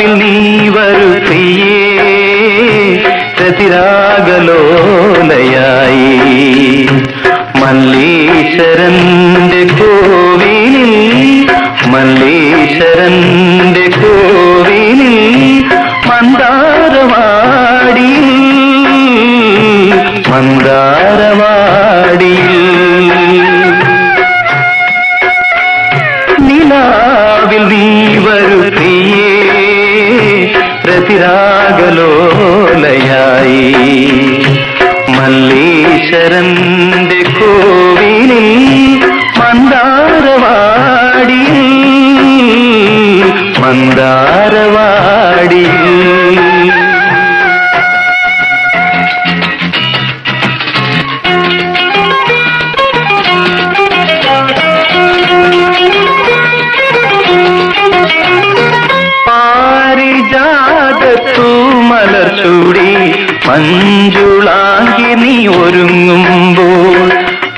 നിലാവിൽ നീ വരൂ പ്രിയേ രതിരാഗലോലയായി മല്ലീശ്വരന്റെ കോവിലിൽ മല്ലീശ്വരന്റെ കോവിലിൽ മന്ദാരവാടി മന്ദാരവാടി നിലാവിൽ നീ വരൂ പ്രിയേ രതിരാഗലോലയായി മല്ലീശ്വരന്റെ കോവിലിൽ മന്ദാരവാടി മന്ദാരവാടി മലർച്ചൂടി മഞ്ജുളാങ്കി നീ ഒരുങ്ങുമ്പോൾ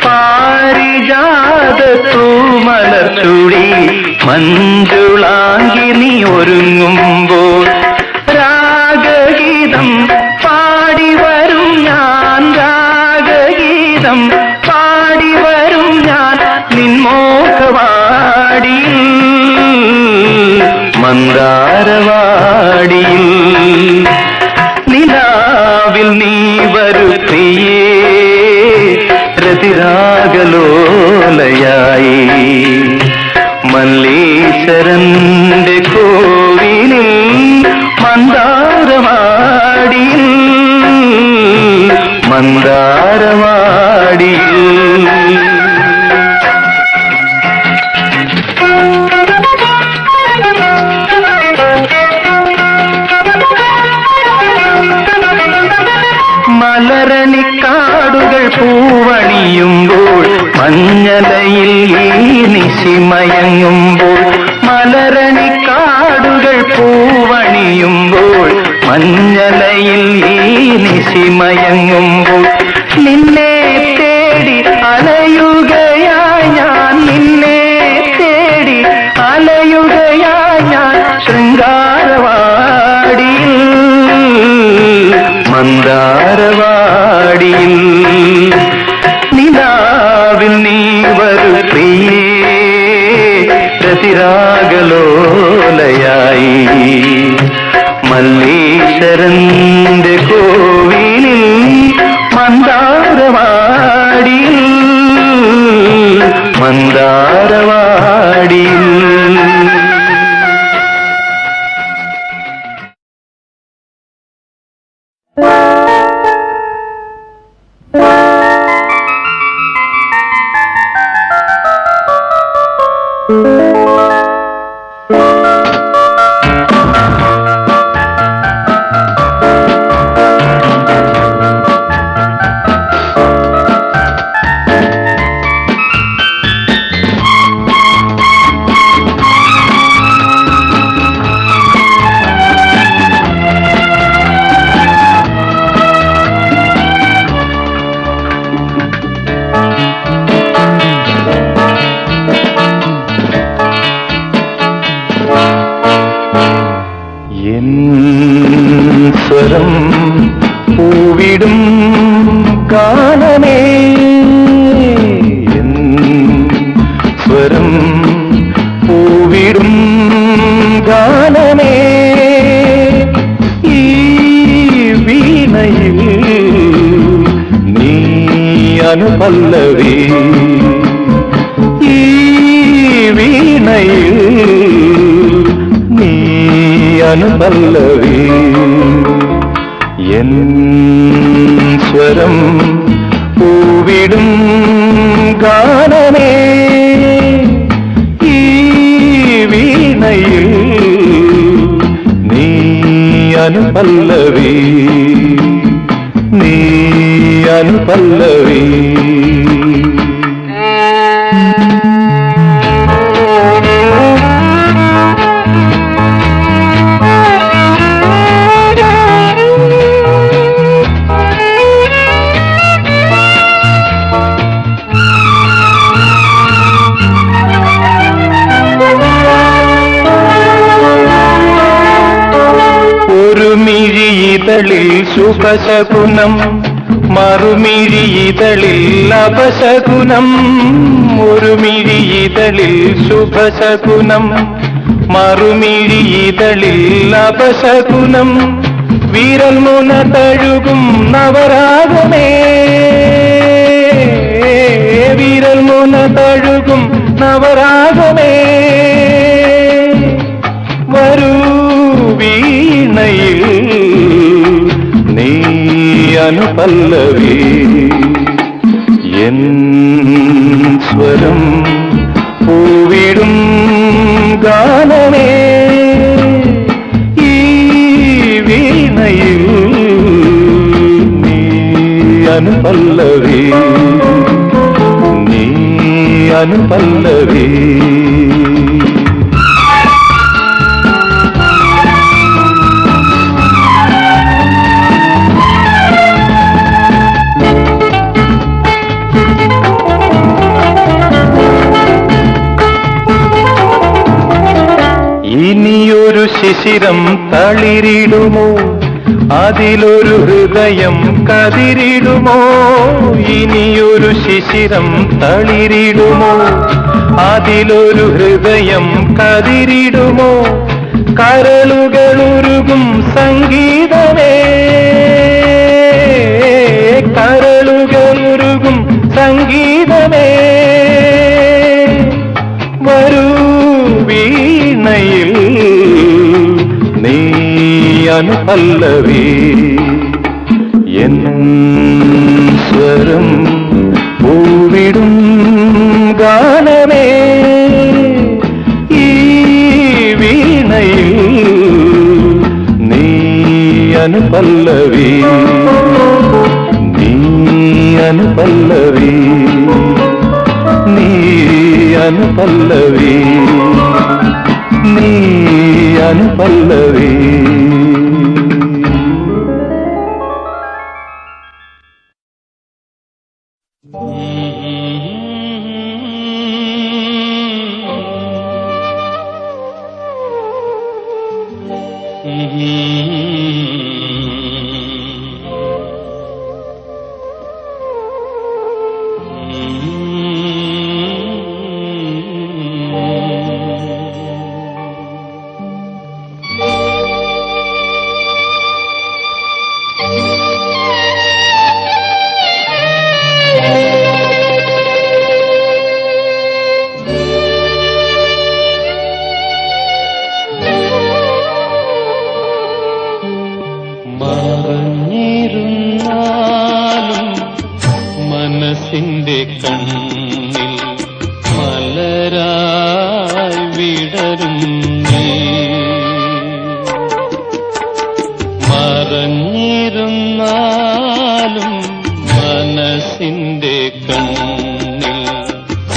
പാരിജാതത്തൂ മലർച്ചൂടി മഞ്ജുളാങ്കി നീ ഒരുങ്ങുമ്പോൾ രാഗഗീതം പാടി വരും ഞാൻ രാഗഗീതം പാടി വരും ഞാൻ നിൻമോഹവാടിയിൽ മന്ദാരവാടിയിൽ നിലാവിൽ നീ വരൂ പ്രിയേ രതിരാഗലോലയായി മല്ലീശ്വരന്റെ കോവിലിൽ മന്ദാരവാടിയിൽ മന്ദാരവാടിയിൽ മലരണിക്കാടുകൾ പൂവണിയുമ്പോൾ മഞ്ഞലയിൽ ഈ നിശിമയങ്ങുമ്പോൾ മലരണിക്കാടുകൾ പൂവണിയുമ്പോൾ മഞ്ഞലയിൽ ഈ നിശിമയങ്ങുമ്പോൾ നിന്നെ തേടി അലയുകയായി ഞാൻ നിന്നെ തേടി അലയുകയായി ഞാൻ ശൃംഗാരവാടിയിൽ മന്ദാരവാടിയിൽ നിലാവിൽ നീ വരൂ പ്രിയേ രതിരാഗലോലയായി മല്ലീശ്വരന്റെ കോവിലിൽ മന്ദാരവാടിയിൽ മന്ദാരവാടിയിൽ സ്വരം പൂവിടും ഗാനമേ സ്വരം പൂവിടും ഗാനമേ ഈ വീണയിൽ നീ അനുപല്ലവി ഈ വീണയിൽ നീ അനുപല്ലവി എൻ സ്വരം പൂവിടും ഗാനമേ ഈ വീണയിൽ നീ അനുപല്ലവി നീ അനുപല്ലവി ഇതളിൽ ശുഭശകുനം, മറുമിഴി ഇതളിൽ അപശകുനം. ഒരു മിഴി ഇതളിൽ ശുഭശകുനം, മറുമിഴി ഇതളിൽ അപശകുനം. വിരൽ മുന തഴുകും നവരാഗമേ, വിരൽ മുന തഴുകും നവരാഗമേ. വരൂ വീണയിൽ നീ അനുപല്ലവി, എൻ സ്വരം പൂവിടും ഗാനമേ. ഈ വീണയിൽ നീ അനുപല്ലവി, നീ അനുപല്ലവി. ഇനിയൊരു ശിശിരം തളിരിടുമോ, അതിലൊരു ഹൃദയം കതിരിടുമോ. ഇനിയൊരു ശിശിരം തളിരിടുമോ, അതിലൊരു ഹൃദയം കതിരിടുമോ. കരളുകളുരുകും സംഗീതമേ, കരളുകളുരുകും സംഗീതമേ. വരൂ വീണയിൽ നീ അനുപല്ലവി, എൻ സ്വരം പൂവിടും ഗാനമേ. ഈ വീണയിൽ നീ അനുപല്ലവി, നീ അനുപല്ലവി, നീ അനുപല്ലവി, നീ അനുപല്ലവി. മനസ്സിന്റെ കണ്ണിൽ മലരായി വിടരും നീ. മറഞ്ഞിരുന്നാലും മനസ്സിന്റെ കണ്ണിൽ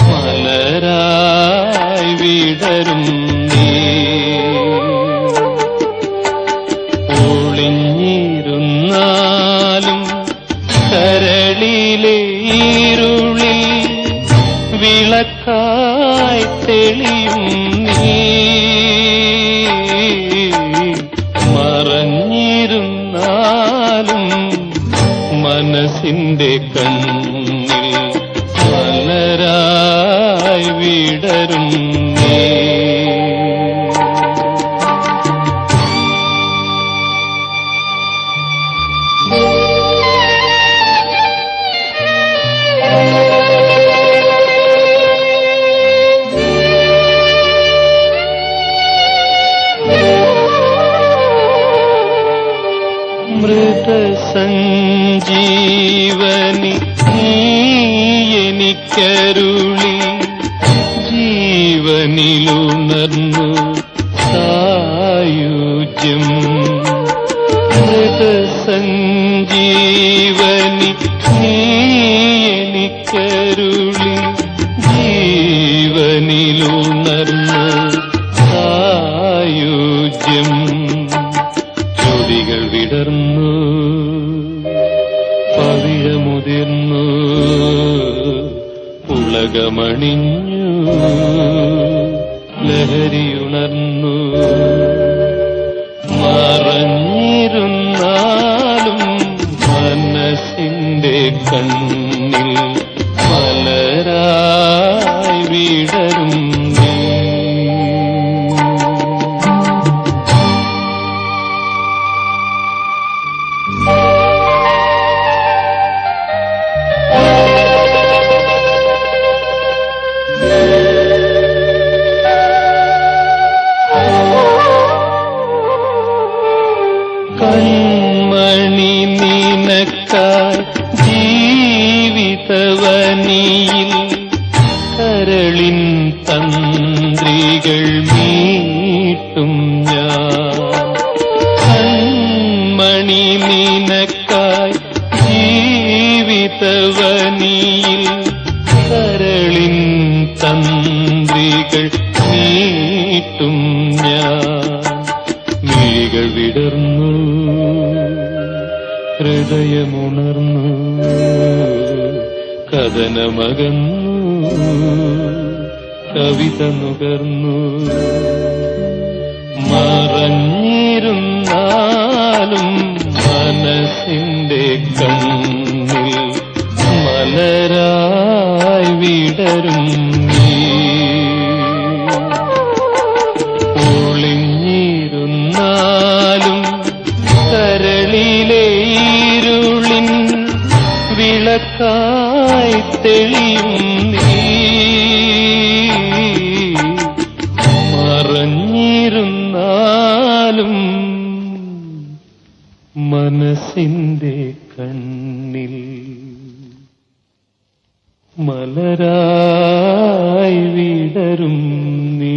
മലരായി വിടരും നീ. ഒളിഞ്ഞിരുന്നാലും കരളിലെ ഇരുളിൽ വിളക്കായി തെളിയും നീ. മറഞ്ഞിരുന്നാലും മനസ്സിന്റെ കണ്ണിൽ മലരായി വിടരും നീ. മൃതസഞ്ജീവനി നീ എനിക്കരുളി ജീവനിലുണർന്നു സായുജ്യം. മൃതസഞ്ജീവനി നീ എനിക്കരുളി ജീവനിലുണർന്നു സായുജ്യം. ചൊടികൾ വിടർന്നു പവിഴമുതിർന്നു പുളകമണിഞ്ഞു ലഹരിയുണർന്നു. മറഞ്ഞിരുന്ന മിഴികൾ വിടർന്നു ഹൃദയമുണർന്നു കഥനമകന്നു കവിത നുകർന്നു മറഞ്ഞിരുന്നാലും മനസ്സിന്റെ കണ്ണിൽ മലരായി വിടരും നീ ഒളിഞ്ഞിരുന്നാലും കരളിലെ ഇരുളിൻ വിളക്കായി തെളിയും നീ മറഞ്ഞിരുന്നാലും മനസ്സിന്റെ കണ്ണിൽ മലരായി വിടരും നീ.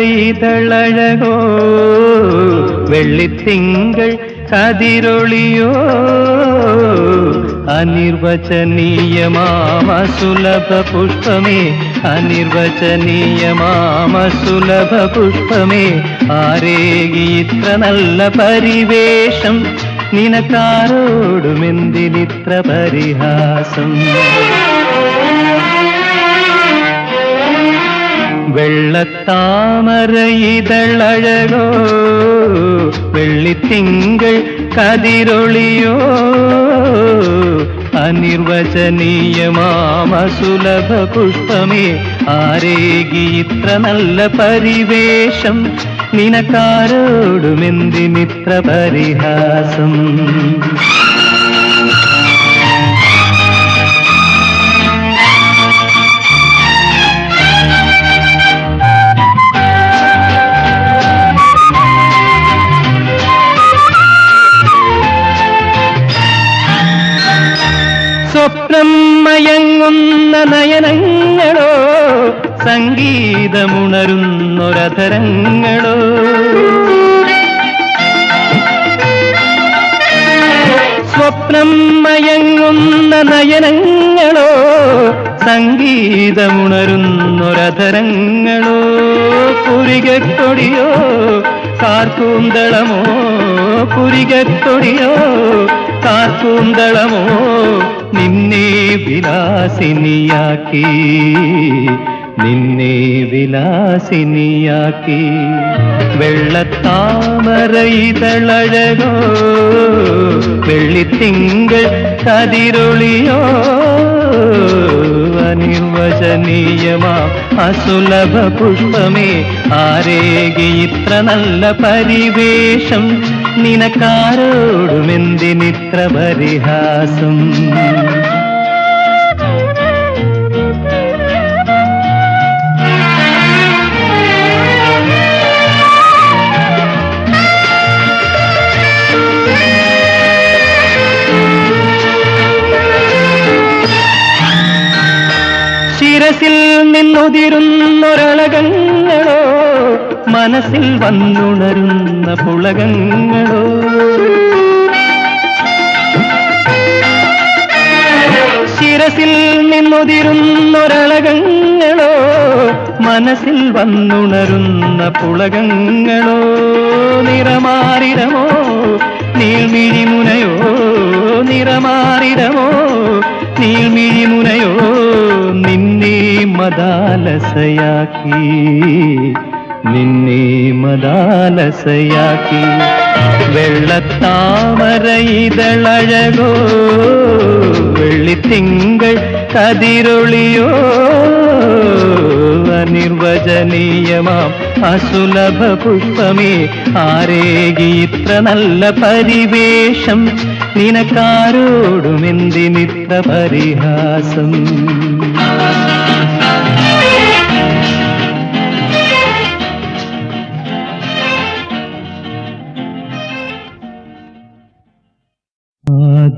വെള്ളത്താമരയിതളഴകോ വെള്ളിത്തിങ്കൾ കതിരൊളിയോ അനിർവചനീയമാമസുലഭ പുഷ്പമേ അനിർവചനീയമാമസുലഭ പുഷ്പമേ ആരേകി ഇത്ര നല്ല പരിവേഷം നിനക്കാരോടുമെന്തിനിത്ര പരിഹാസം വെള്ളത്താമരയിതളഴകോ വെള്ളിത്തിങ്കൾ കതിരൊളിയോ അനിർവചനീയമാമസുലഭ പുഷ്പമേ ആരേകി ഇത്ര നല്ല പരിവേഷം നിനക്കാരോടുമെന്തിനിത്ര പരിഹാസം സ്വപ്നം മയങ്ങുന്ന നയനങ്ങളോ സംഗീതമുണരുന്നൊരധരങ്ങളോ സ്വപ്നം മയങ്ങുന്ന നയനങ്ങളോ സംഗീതമുണരുന്നൊരധരങ്ങളോ പുരികക്കൊടിയോ കാർക്കൂന്തളമോ പുരികക്കൊടിയോ കാർക്കൂന്തളമോ നിന്നെ വിലാസിനിയാക്കി നിന്നെ വിലാസിനിയാക്കി വെള്ളത്താമരയിതളഴകോ വെള്ളിത്തിങ്കൾ കതിരൊളിയോ അനിർവചനീയമാ അസുലഭ പുഷ്പമേ ആരേകി ഇത്ര നല്ല പരിവേഷം നിനക്കാരോടുമെന്തിനിത്ര പരിഹാസം ശിരസിൽ നിന്നുതിരുന്നൊരളകങ്ങളോ മനസ്സിൽ വന്നുണരുന്ന പുളകങ്ങളോ ശിരസിൽ നിന്നുതിരുന്നൊരളകങ്ങളോ മനസ്സിൽ വന്നുണരുന്ന പുളകങ്ങളോ നിറമാറിടമോ നീൾമിഴിമുനയോ നിറമാറിടമോ നീൾമിഴിമുനയോ നിന്നെ മദാലസയാക്കി നിന്നെ മദാലസയാക്കി വെള്ളത്താമരയിതളഴകോ വെള്ളിത്തിങ്കൾ കതിരൊളിയോ അനിർവചനീയമാം അസുലഭ പുഷ്പമേ ആരേകി ഇത്ര നല്ല പരിവേഷം നിനക്കാരോടുമെന്തിനിത്ര പരിഹാസം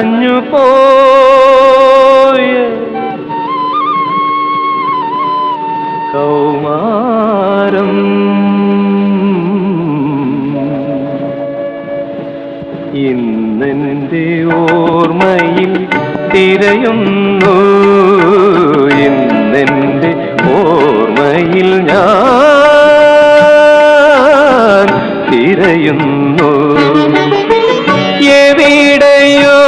കളഞ്ഞു പോയ കൗമാരം ഇന്നെന്റെ ഓർമ്മയിൽ തിരയുന്നു, ഇന്നെന്റെ ഓർമ്മയിൽ ഞാൻ തിരയുന്നു. എവിടെയോ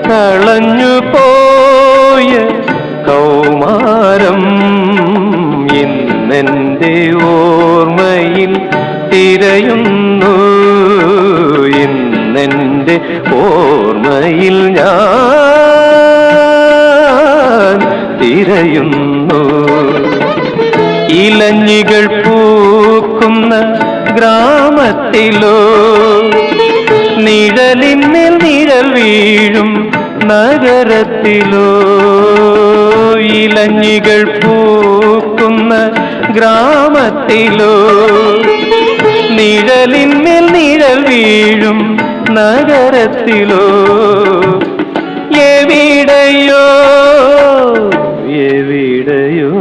കളഞ്ഞു പോയ കൗമാരം ഇന്നെന്റെ ഓർമ്മയിൽ തിരയുന്നു, ഇന്നെന്റെ ഓർമ്മയിൽ ഞാൻ തിരയുന്നു. ഇലഞ്ഞികൾ പൂക്കുന്ന ഗ്രാമത്തിലോ, നിഴലിന്മേൽ നിഴൽ വീഴും നഗരത്തിലോ, ഇലഞ്ഞികൾ പൂക്കുന്ന ഗ്രാമത്തിലോ, നിഴലിന്മേൽ നിഴൽ വീഴും നഗരത്തിലോ, എവിടെയോ എവിടെയോ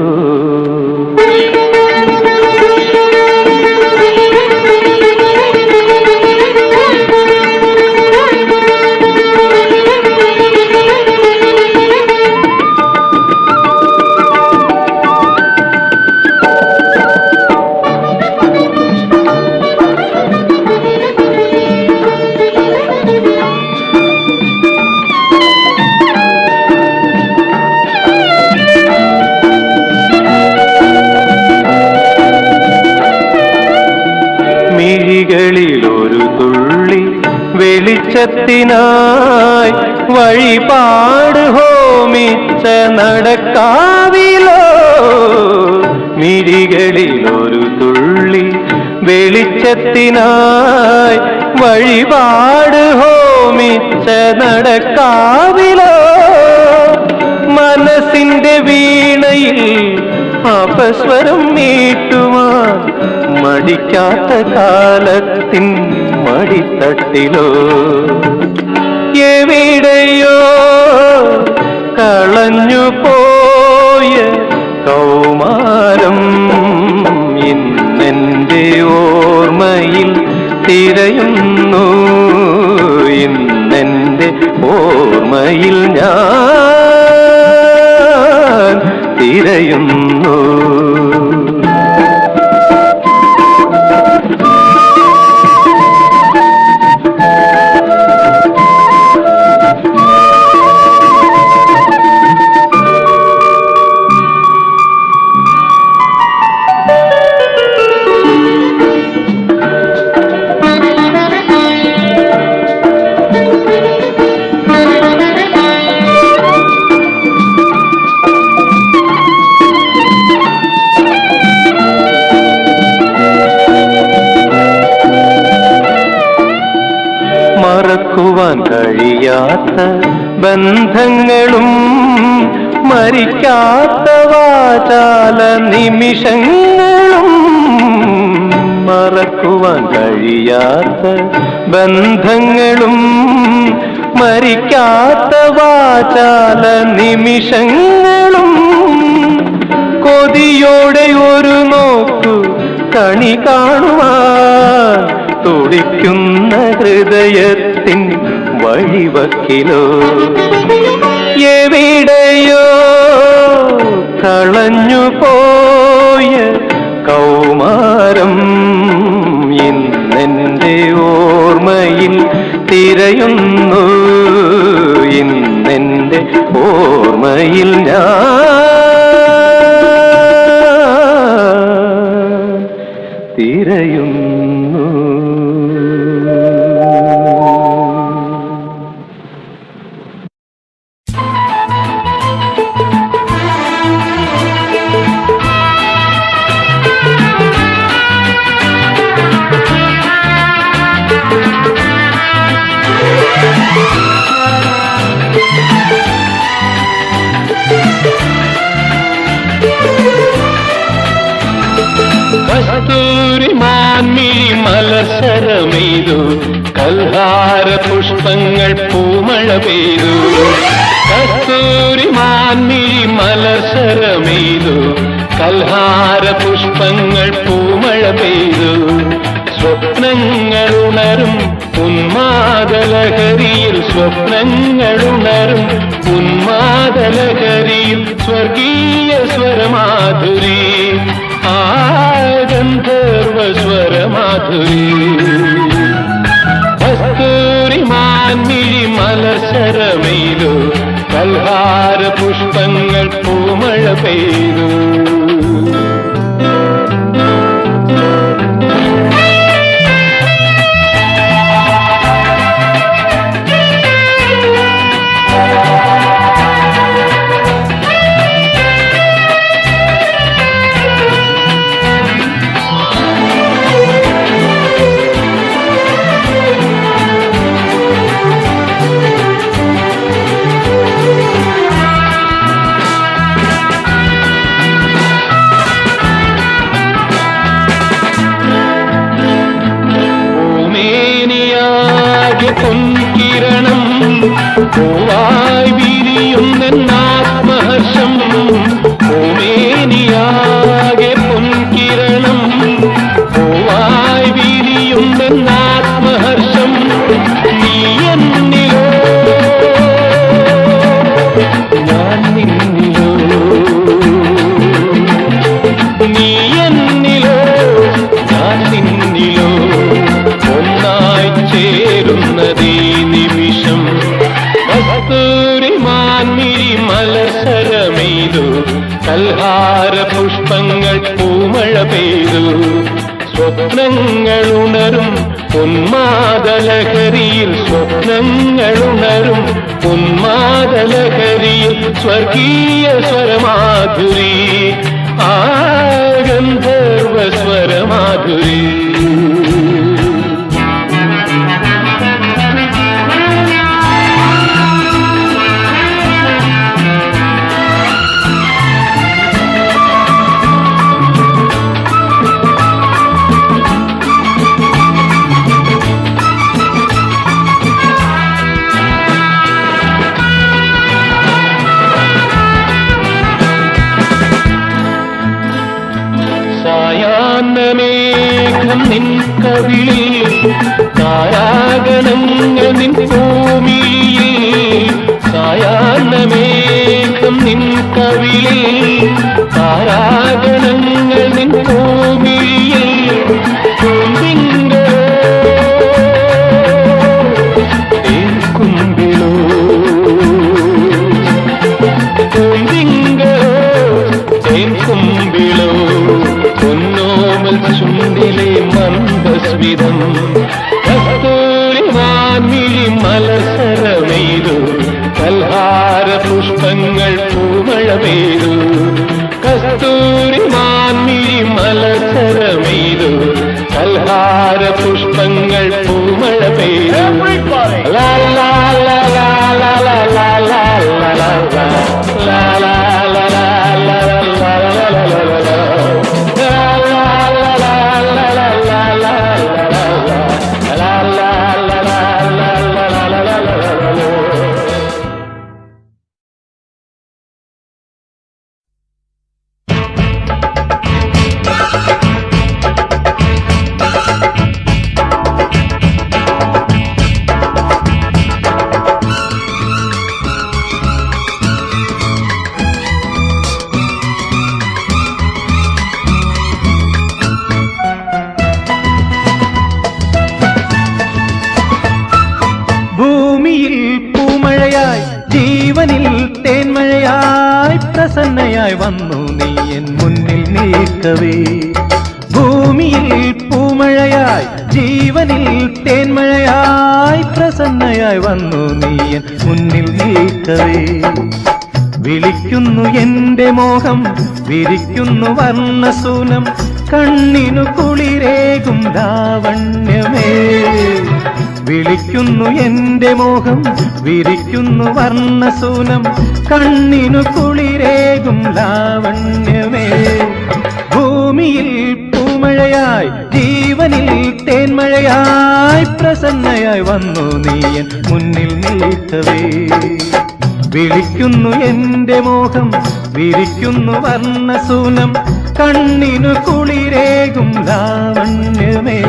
മിഴികളിലൊരു തുള്ളി വെളിച്ചത്തിനായി വഴിപാട് ഹോമിച്ച നടക്കാവിലോ, മിഴികളിലൊരു തുള്ളി വെളിച്ചത്തിനായി വഴിപാട് ഹോമിച്ച നടക്കാവിലോ, മനസ്സിന്റെ വീണയിൽ അപസ്വരം മീട്ടുവാൻ മടിക്കാത്ത കാലത്തിൻ മടിത്തട്ടിലോ, എവിടെയോ കളഞ്ഞു പോയ കൗമാരം ഇന്നെന്റെ ഓർമ്മയിൽ തിരയുന്നു, ഇന്നെന്റെ ഓർമ്മയിൽ ഞാൻ തിരയുന്നു. മറക്കുവാൻ കഴിയാത്ത ബന്ധങ്ങളും മരിക്കാത്ത വാചാല നിമിഷങ്ങളും, മറക്കുവാൻ കഴിയാത്ത ബന്ധങ്ങളും മരിക്കാത്ത വാചാല നിമിഷങ്ങളും, കൊതിയോടെ ഒരു നോക്കു കണി കാണുവാൻ തുടിക്കുന്ന ഹൃദയത്തിൻ വഴിവക്കിലോ, എവിടെയോ കളഞ്ഞു പോയ കൗമാരം ഇന്നെന്റെ ഓർമ്മയിൽ തിരയുന്നു, ഇന്നെന്റെ ഓർമ്മയിൽ ഞാൻ തിരയുന്നു. കസ്തൂരി മാൻമിഴി മലസരമെയ്തു കൽഹാര പുഷ്പങ്ങൾ പൂമഴ പെയ്തു കസ്തൂരി മാൻമിഴി മലസരമെയ്തു കൽഹാര പുഷ്പങ്ങൾ പൂമഴ പെയ്തു സ്വപ്നങ്ങളുണരും ഉന്മാദലഹരിയിൽ സ്വപ്നങ്ങളുണരും ഉന്മാദലഹരിയിൽ സ്വർഗീയ സ്വരമാധുരി ആ ഗന്ധർവ സ്വരമാധുരി കസ്തൂരി മാൻമിഴി മലസരമെയ്തു കൽഹാര പുഷ്പങ്ങൾ പൂമഴ പെയ്തു പൊൻകിരണം പൂവായി വിരിയുന്നാത്മഹർഷം പൂമേനിയാകെ പൊൻകിരണം പൂവായി വിരിയുന്നാത്മഹർഷം നീ എന്നിലോ ഞാൻ നിന്നിലോ നീ എന്നിലോ ഞാൻ നിന്നിലോ ഒന്നായി ചേരുന്നതീ നിമിഷം കസ്തൂരി മാൻമിഴി മലസരമെയ്തു കൽഹാര പുഷ്പങ്ങൾ പൂമഴ പെയ്തു സ്വപ്നങ്ങളുണരും ഉന്മാദലഹരിയിൽ സ്വപ്നങ്ങളുണരും ഉന്മാദലഹരിയിൽ സ്വർഗീയ സ്വരമാധുരി ആ ഗന്ധർവ സ്വരമാധുരി സായാഹ്നമേഘം നിൻ കവിളിൽ താരാഗണങ്ങൾ നിൻ ഭൂമിയിൽ സായാഹ്നമേഘം നിൻ കവിളിൽ താരാഗണങ്ങൾ നിൻ ഭൂമിയിൽ കുമ്പിങ്കോ കുമ്പിളോ കുമ്പിങ്കോ കുമ്പിളോ പൊന്നോമൽ ചുണ്ടിലെ മന്ദസ്മിതം കസ്തൂരി മാൻമിഴി മലസരമെയ്തു കൽഹാര പുഷ്പങ്ങൾ പൂമഴ പെയ്തു കസ്തൂരി മാൻമിഴി മലസരമെയ്തു കൽഹാര പുഷ്പങ്ങൾ പൂമഴ പെയ്തു ലാ ലാ ലാ ലാ ലാ ലാ ലാ ലാ ലാ ലാ ലാ ജീവനിൽ തേന്മഴയായി പ്രസന്നയായി വന്നു നീ എൻ മുന്നിൽ നിൽക്കവേ ഭൂമിയിൽ പൂമഴയായി ജീവനിൽ തേന്മഴയായി പ്രസന്നയായി വന്നു നീ എൻ മുന്നിൽ നിൽക്കവേ വിളിക്കുന്നു എന്റെ മോഹം വിരിക്കുന്നു വർണ്ണസൂനം കണ്ണിനു കുളിരേകും ലാവണ്യമേ വിളിക്കുന്നു എന്റെ മോഹം വിരിക്കുന്നു വർണ്ണസൂനം കണ്ണിനു കുളിരേകും ലാവണ്യമേ ഭൂമിയിൽ പൂമഴ പൂമഴയായി ജീവനിൽ തേന്മഴയായി പ്രസന്നയായി വന്നു നീയൻ മുന്നിൽ നിൽക്കവേ. വിളിക്കുന്നു എന്റെ മോഹം വിരിക്കുന്നു വർണ്ണസൂനം കണ്ണിനു കുളിരേകും ലാവണ്യമേ.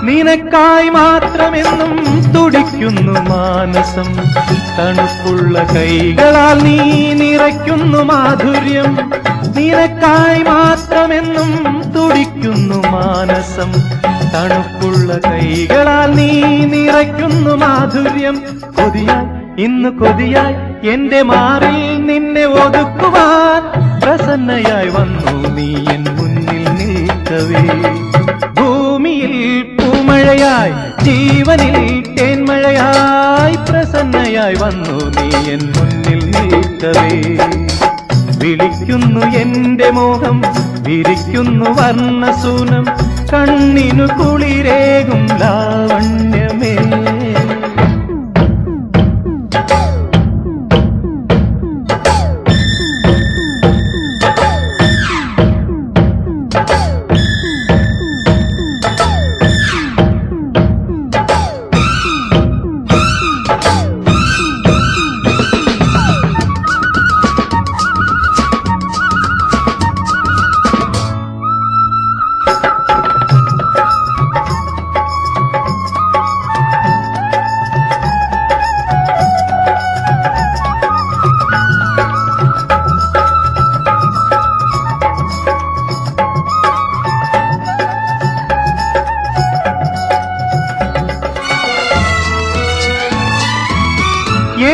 നിനക്കായി മാത്രമെന്നും തുടിക്കുന്നു മാനസം തണുപ്പുള്ള കൈകളാൽ നീ നിറയ്ക്കുന്നു മാധുര്യം. നിനക്കായി മാത്രമെന്നും തുടിക്കുന്നു മാനസം തണുപ്പുള്ള കൈകളാൽ നീ നിറയ്ക്കുന്നു മാധുര്യം. കൊതിയായി ഇന്ന് കൊതിയായി എന്റെ മാറിൽ നിന്നെ ഒതുക്കുവാൻ പ്രസന്നയായി വന്നു നീ എൻ മുന്നിൽ നിൽക്കവേ. ഭൂമിയിൽ പൂമഴയായി ജീവനിൽ തേന്മഴയായി പ്രസന്നയായി വന്നു നീ എൻ മുന്നിൽ നിൽക്കവേ. വിളിക്കുന്നു എന്റെ മോഹം വിരിക്കുന്നു വർണ്ണസൂനം കണ്ണിനു കുളിരേകും ലാവണ്യമേ.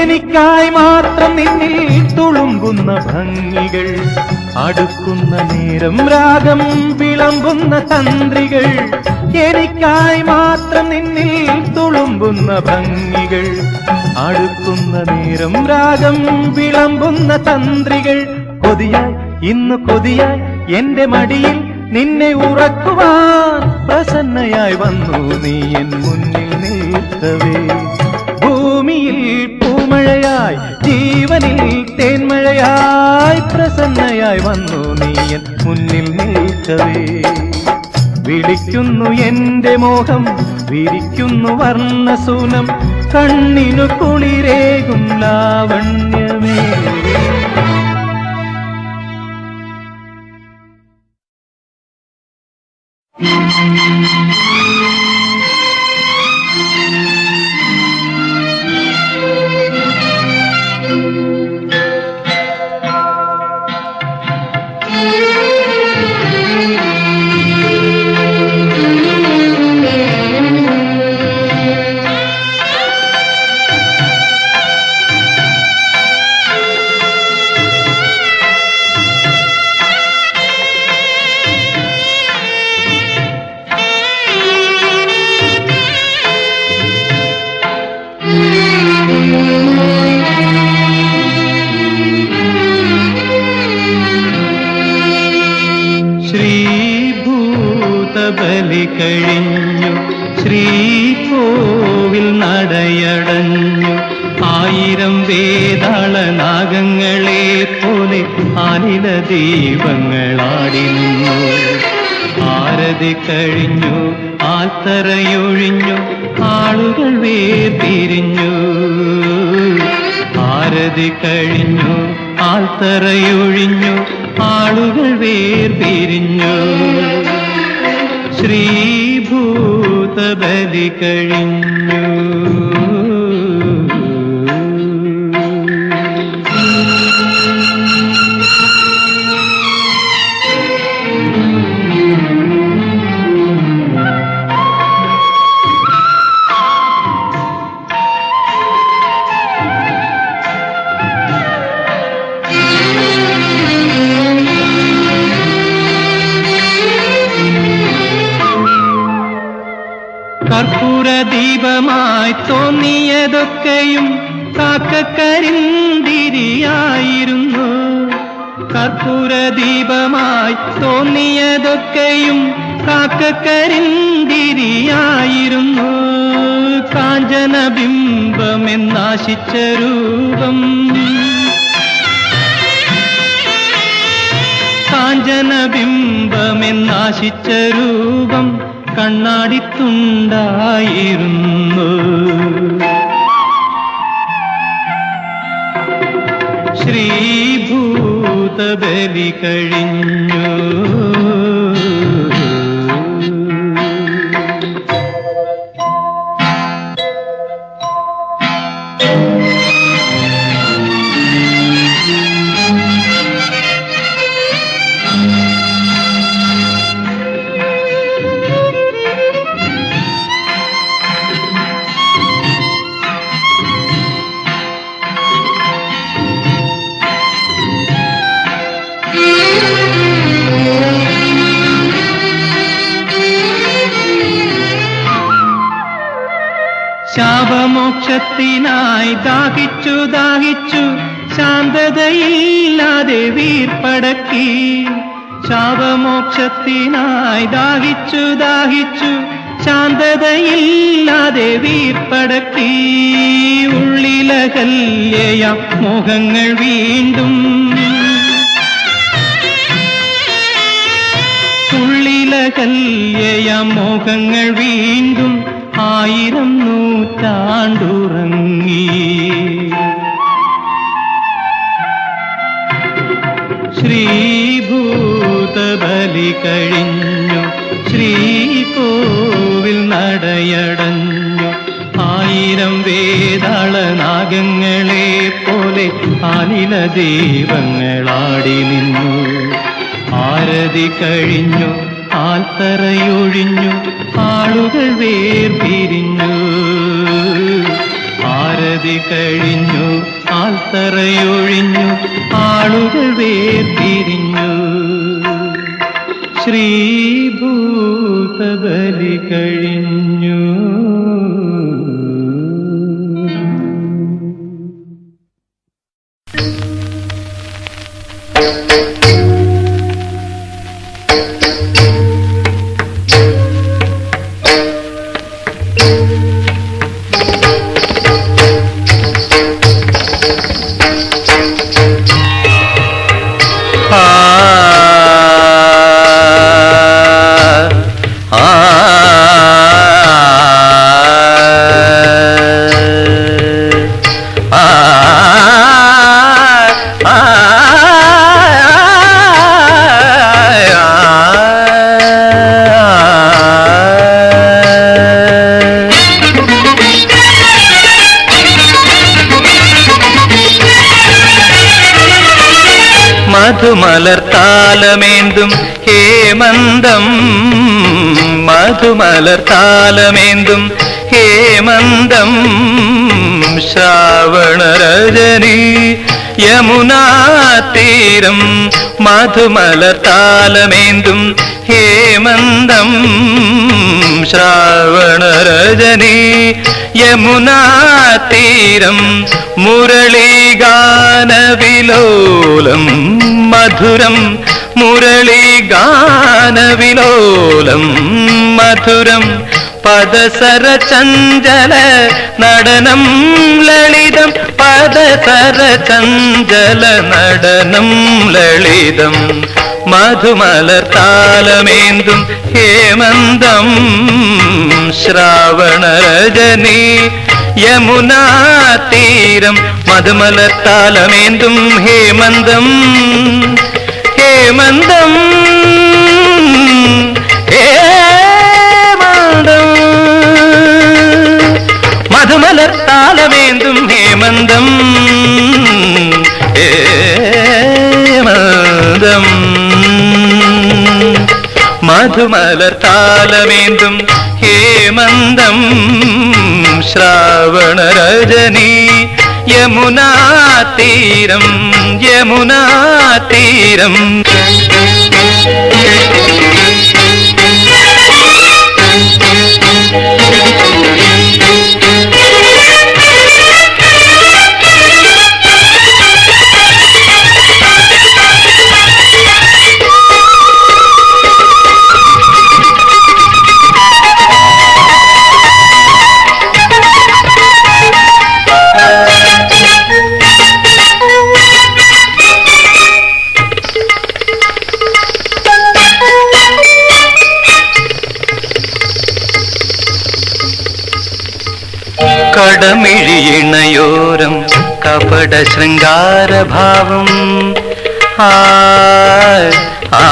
എനിക്കായി മാത്രം നിന്നിൽ തുളുമ്പുന്ന ഭംഗികൾ അടുക്കുന്ന നേരം രാഗം വിളമ്പുന്ന തന്ത്രികൾ. എനിക്കായി മാത്രം നിന്നിൽ തുളുമ്പുന്ന ഭംഗികൾ അടുക്കുന്ന നേരം രാഗം വിളമ്പുന്ന തന്ത്രികൾ. കൊതിയായി ഇന്ന് കൊതിയായി എന്റെ മടിയിൽ നിന്നെ ഉറക്കുവാൻ പ്രസന്നയായി വന്നു നീ എൻ മുന്നിൽ നിൽക്കവേ. ഭൂമിയിൽ പൂമഴയായി ജീവനിൽ തേന്മഴയായി പ്രസന്നയായി വന്നു നീ എൻ മുന്നിൽ നിൽക്കവേ. വിളിക്കുന്നു എന്റെ മോഹം വിരിക്കുന്നു വർണ്ണസൂനം കണ്ണിനു കുളിരേകും ലാവണ്യമേ. ബലി കഴിഞ്ഞു ശ്രീകോവിൽ നടയടഞ്ഞു. 1000 വേതാളനാഗങ്ങളെ പോലെ ആനില ദീപങ്ങളാടി നിന്നു. ആരതി കഴിഞ്ഞു ആൽത്തറയൊഴിഞ്ഞു ആളുകൾ വേർപിരിഞ്ഞു. ആരതി കഴിഞ്ഞു ആൽത്തറയൊഴിഞ്ഞു ആളുകൾ വേർപിരിഞ്ഞു. ശ്രീഭൂതബലി കഴിഞ്ഞു. കർപ്പൂര ദീപ ദീപമായി തോന്നിയതൊക്കെയും കാക്കക്കരിന്തിരിയായിരുന്നു. കർപ്പൂര ദീപമായി തോന്നിയതൊക്കെയും കാക്കക്കരിന്തിരിയായിരുന്നു. കാഞ്ചനബിംബമെന്നാശിച്ച രൂപം, കാഞ്ചനബിംബമെന്നാശിച്ച രൂപം കണ്ണാടിത്തുണ്ടായിരുന്നു. ശ്രീഭൂതബലി കഴിഞ്ഞു. ശാപമോക്ഷത്തിനായി ദാഹിച്ചു ദാഹിച്ചു ശാന്തതയില്ലാതെ വീർപ്പടക്കി. ശാപമോക്ഷത്തിനായി ദാഹിച്ചു ദാഹിച്ചു ശാന്തതയില്ലാതെ വീർപ്പടക്കി. ഉള്ളിലകല്യയാം മോഹങ്ങൾ വീണ്ടും, ഉള്ളിലകല്യയാം മോഹങ്ങൾ വീണ്ടും 1000 നൂറ്റാണ്ടുറങ്ങി. ശ്രീഭൂതബലി കഴിഞ്ഞു. ശ്രീകോവിൽ നടയടഞ്ഞു. 1000 വേതാളനാഗങ്ങളെ പോലെ ആലില ദീപങ്ങളാടി നിന്നു. ആരതി കഴിഞ്ഞു, ആൽത്തറയൊഴിഞ്ഞു, ആളുകൾ വേർപിരിഞ്ഞു. ആരതി കഴിഞ്ഞു, ആൽത്തറയൊഴിഞ്ഞു, ആളുകൾ വേർപിരിഞ്ഞു. ശ്രീഭൂതബലി കഴിഞ്ഞു. മധുമലർത്താലമേന്തും ഹേമന്തം, മധുമലർത്താലമേന്തും ഹേമന്തം. ശ്രാവണരജനി യമുനാതീരം. മധുമലർത്താലമേന്തും ഹേമന്തം. ശ്രാവണരജനി യമുനാതീരം. മുരളീഗാനവിലോലം മധുരം, മുരളീഗാനവിലോലം മധുരം. പദസരചഞ്ചല നടനം ലളിതം, പദസരചഞ്ചല നടനം ലളിതം. മധുമലർത്താലമേന്തും ഹേമന്തം. ശ്രാവണരജനി യമുനാതീരം. മധുമലർത്താലമേന്തും ഹേമന്തം, ഹേമന്തം, ഹേമന്തം. മധുമലർത്താലമേന്തും ഹേമന്തം, ഹേമന്തം. മധുമലർത്താലമേന്തും ഹേമന്തം. ശ്രാവണരജനി യമുനാതീരം, യമുനാതീരം. കടമിഴിയിണയോരം കപട ശൃംഗാരഭാവം ആ ആ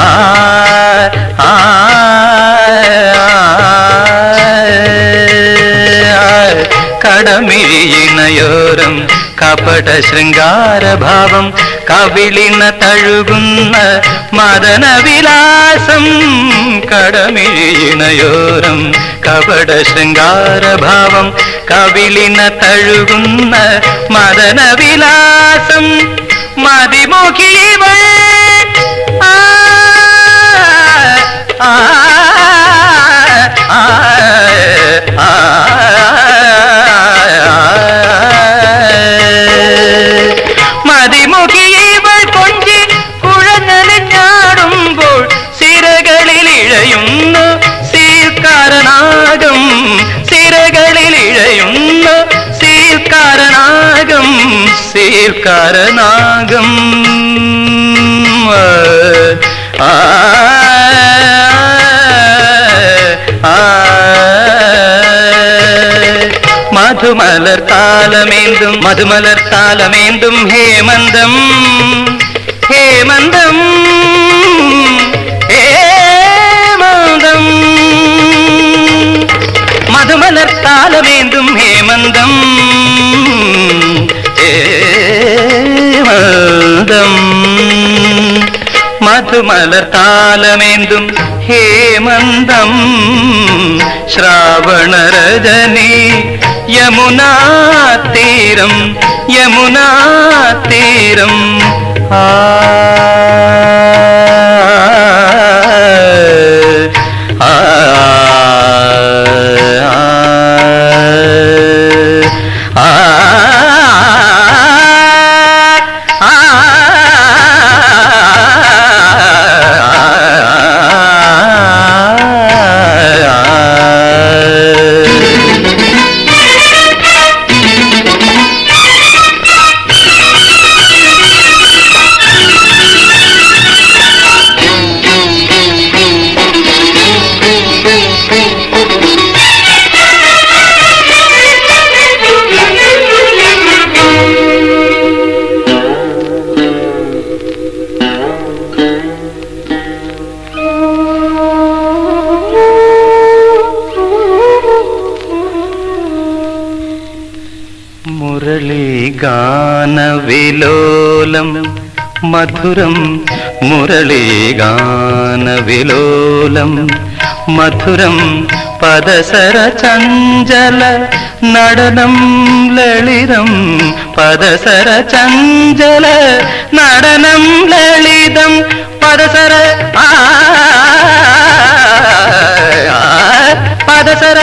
ആ കടമിഴിയിണയോരം കപട ശൃംഗാരഭാവം കവിളിന തഴുകുന്ന മദനവിലാസം കടമിഴിയിണയോരം കപട ശൃംഗാരഭാവം കവിളിന തഴുകുന്ന മദനവിലാസം മതിമുഖീവൾ ആ ആ ആ ആ മതിമുഖിയവൾ കൊഞ്ചി കുഴഞ്ഞലിഞ്ഞാടുമ്പോൾ സിരകളിൽ ഇഴയുന്നു സീൽക്കാരനാകം സിരകളിൽ ഇഴയുന്നു സീൽക്കാരനാകം സീൽക്കാരനാകം ആ മധുമലർത്താലമേന്തും ഹേമന്തം ഹേമന്തം ഹേമന്തം മധുമലർത്താലമേന്തും ഹേമന്തം ഹേമന്തം മധുമലർത്താലമേന്തും ഹേമന്തം ശ്രാവണരജനി യമുനാ തീരം യമുനാ തീരം ആ ആ ആ മുരളീഗാനവിലോലം മധുരം മുരളീഗാനവിലോലം മധുരം പദസര ചഞ്ചല നടനം ലളിതം പദസര ചഞ്ചല നടനം ലളിതം പദസര പദസര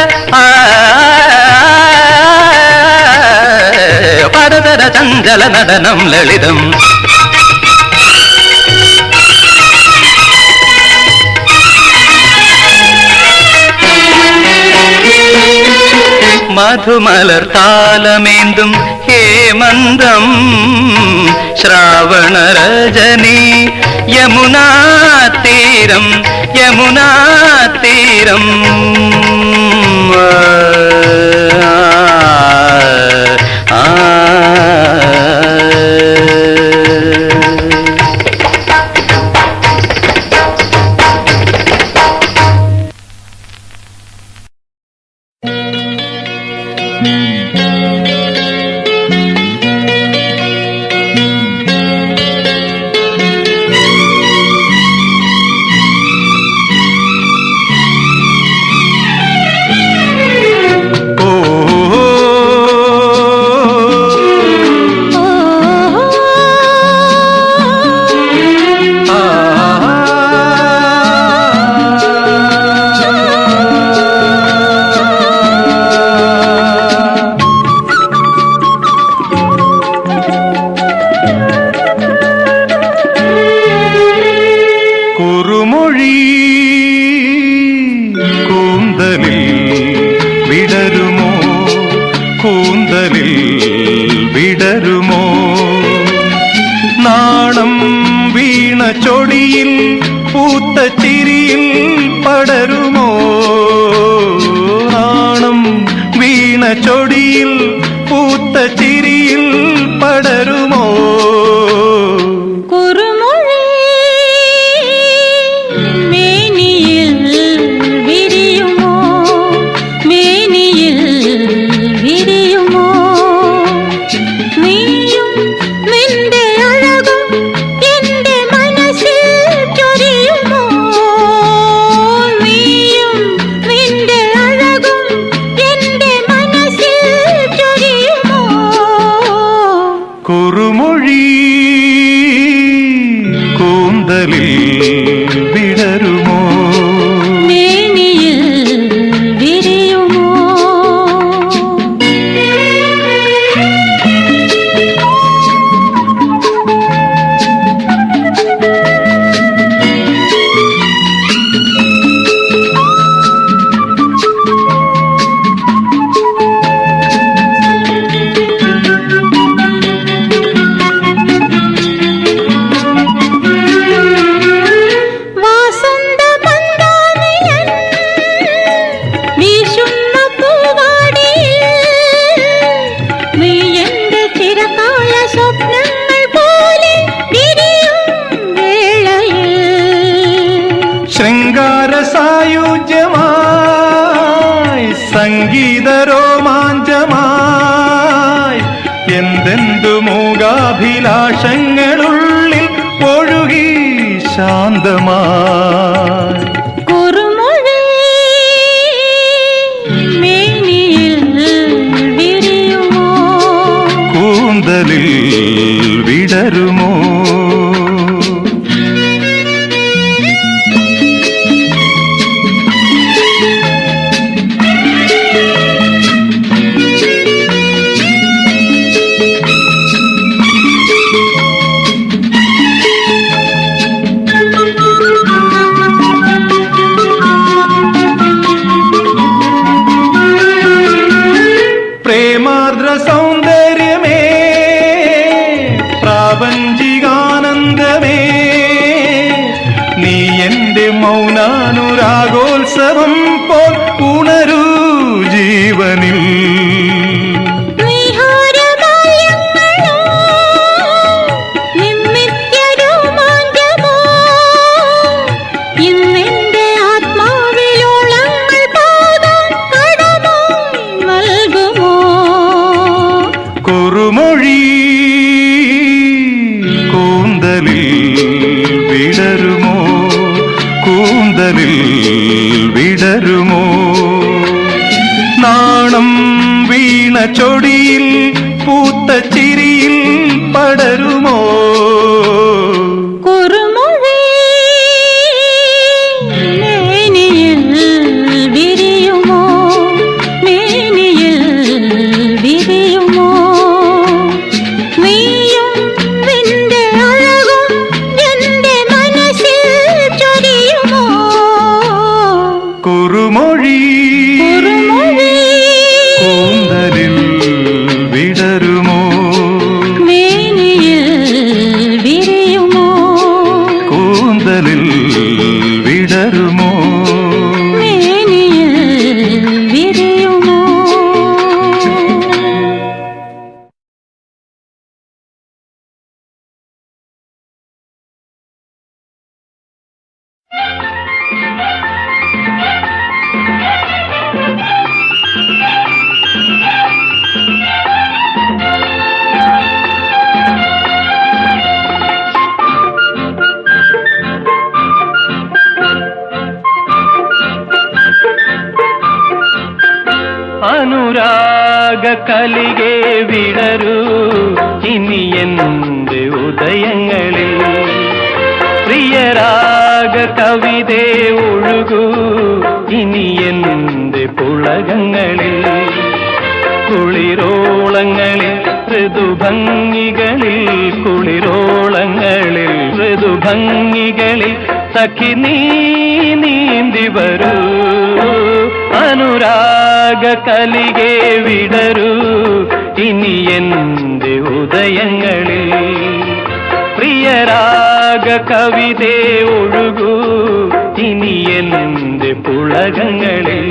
പദസര ചഞ്ചല നടനം ലളിതം മധുമലർത്താലമേന്തും ഹേമന്തം ശ്രാവണരജനി യമുനാ തീരം യമുനാ തീരം ആ വിടരുമോ നാണം വീണ ചൊടിയിൽ പൂത്ത ചിരിയിൽ പടരുമോ നാണം വീണ ചൊടിയിൽ കുറുമൊഴി കൂന്തലിൽ വിടരുമോ മേനിയിൽ വിരിയുമോ ശൃംഗാരസായുജ്യമായി സംഗീത രോമാഞ്ചമായി എന്തെന്തു മൂകാഭിലാഷങ്ങളുള്ളിൽ ഒഴുകി ശാന്തമായി കുറുമൊഴി മേനിയിൽ വിരിയുമോ കൂന്തലിൽ വിടരുമോ പ്രേമാർദ്ര സൗന്ദര്യമേ പ്രാപഞ്ചികാനന്ദമേ നീ എന്റെ മൗനാനുരാഗോത്സവം പോൽ ഉണരൂ ജീവനിൽ കുറുമൊഴി കൂന്തലിൽ വിടരുമോ കൂന്തലിൽ വിടരുമോ നാണം വീണ ചൊടിയിൽ പൂത്ത ചിരിയിൽ പടരുമോ കുറുമൊഴി മേനിയിൽ വിരിയുമോ മേനിയിൽ വിരിയുമോ നീയും നിന്റെ അഴകും എന്റെ മനസ്സിൽ ചൊരിയുമോ കുറുമൊഴി കൂന്തലിൽ വിടരുമോ മേനിയിൽ വിരിയുമോ കൂന്തലിൽ വിടരുമോ മേനിയിൽ വിരിയുമോ അനുരാഗ കലികെ വിടരൂ ഇനി എന്റെ ഉദയങ്ങളിൽ പ്രിയരാഗ കവിതേ ഒഴുകൂ ഇനി എന്റെ പുളകങ്ങളിൽ കുളിരോളങ്ങളിൽ ഋതുഭംഗികളിൽ കുളിരോളങ്ങളിൽ ഋതുഭംഗികളിൽ സഖി നീ നീന്തി വരൂ അനുരാഗ കലികെ വിടരൂ ഇനി എന്റെ ഉദയങ്ങളിൽ പ്രിയരാഗ കവിതേ ഒഴുകൂ ഇനി എന്റെ പുളകങ്ങളിൽ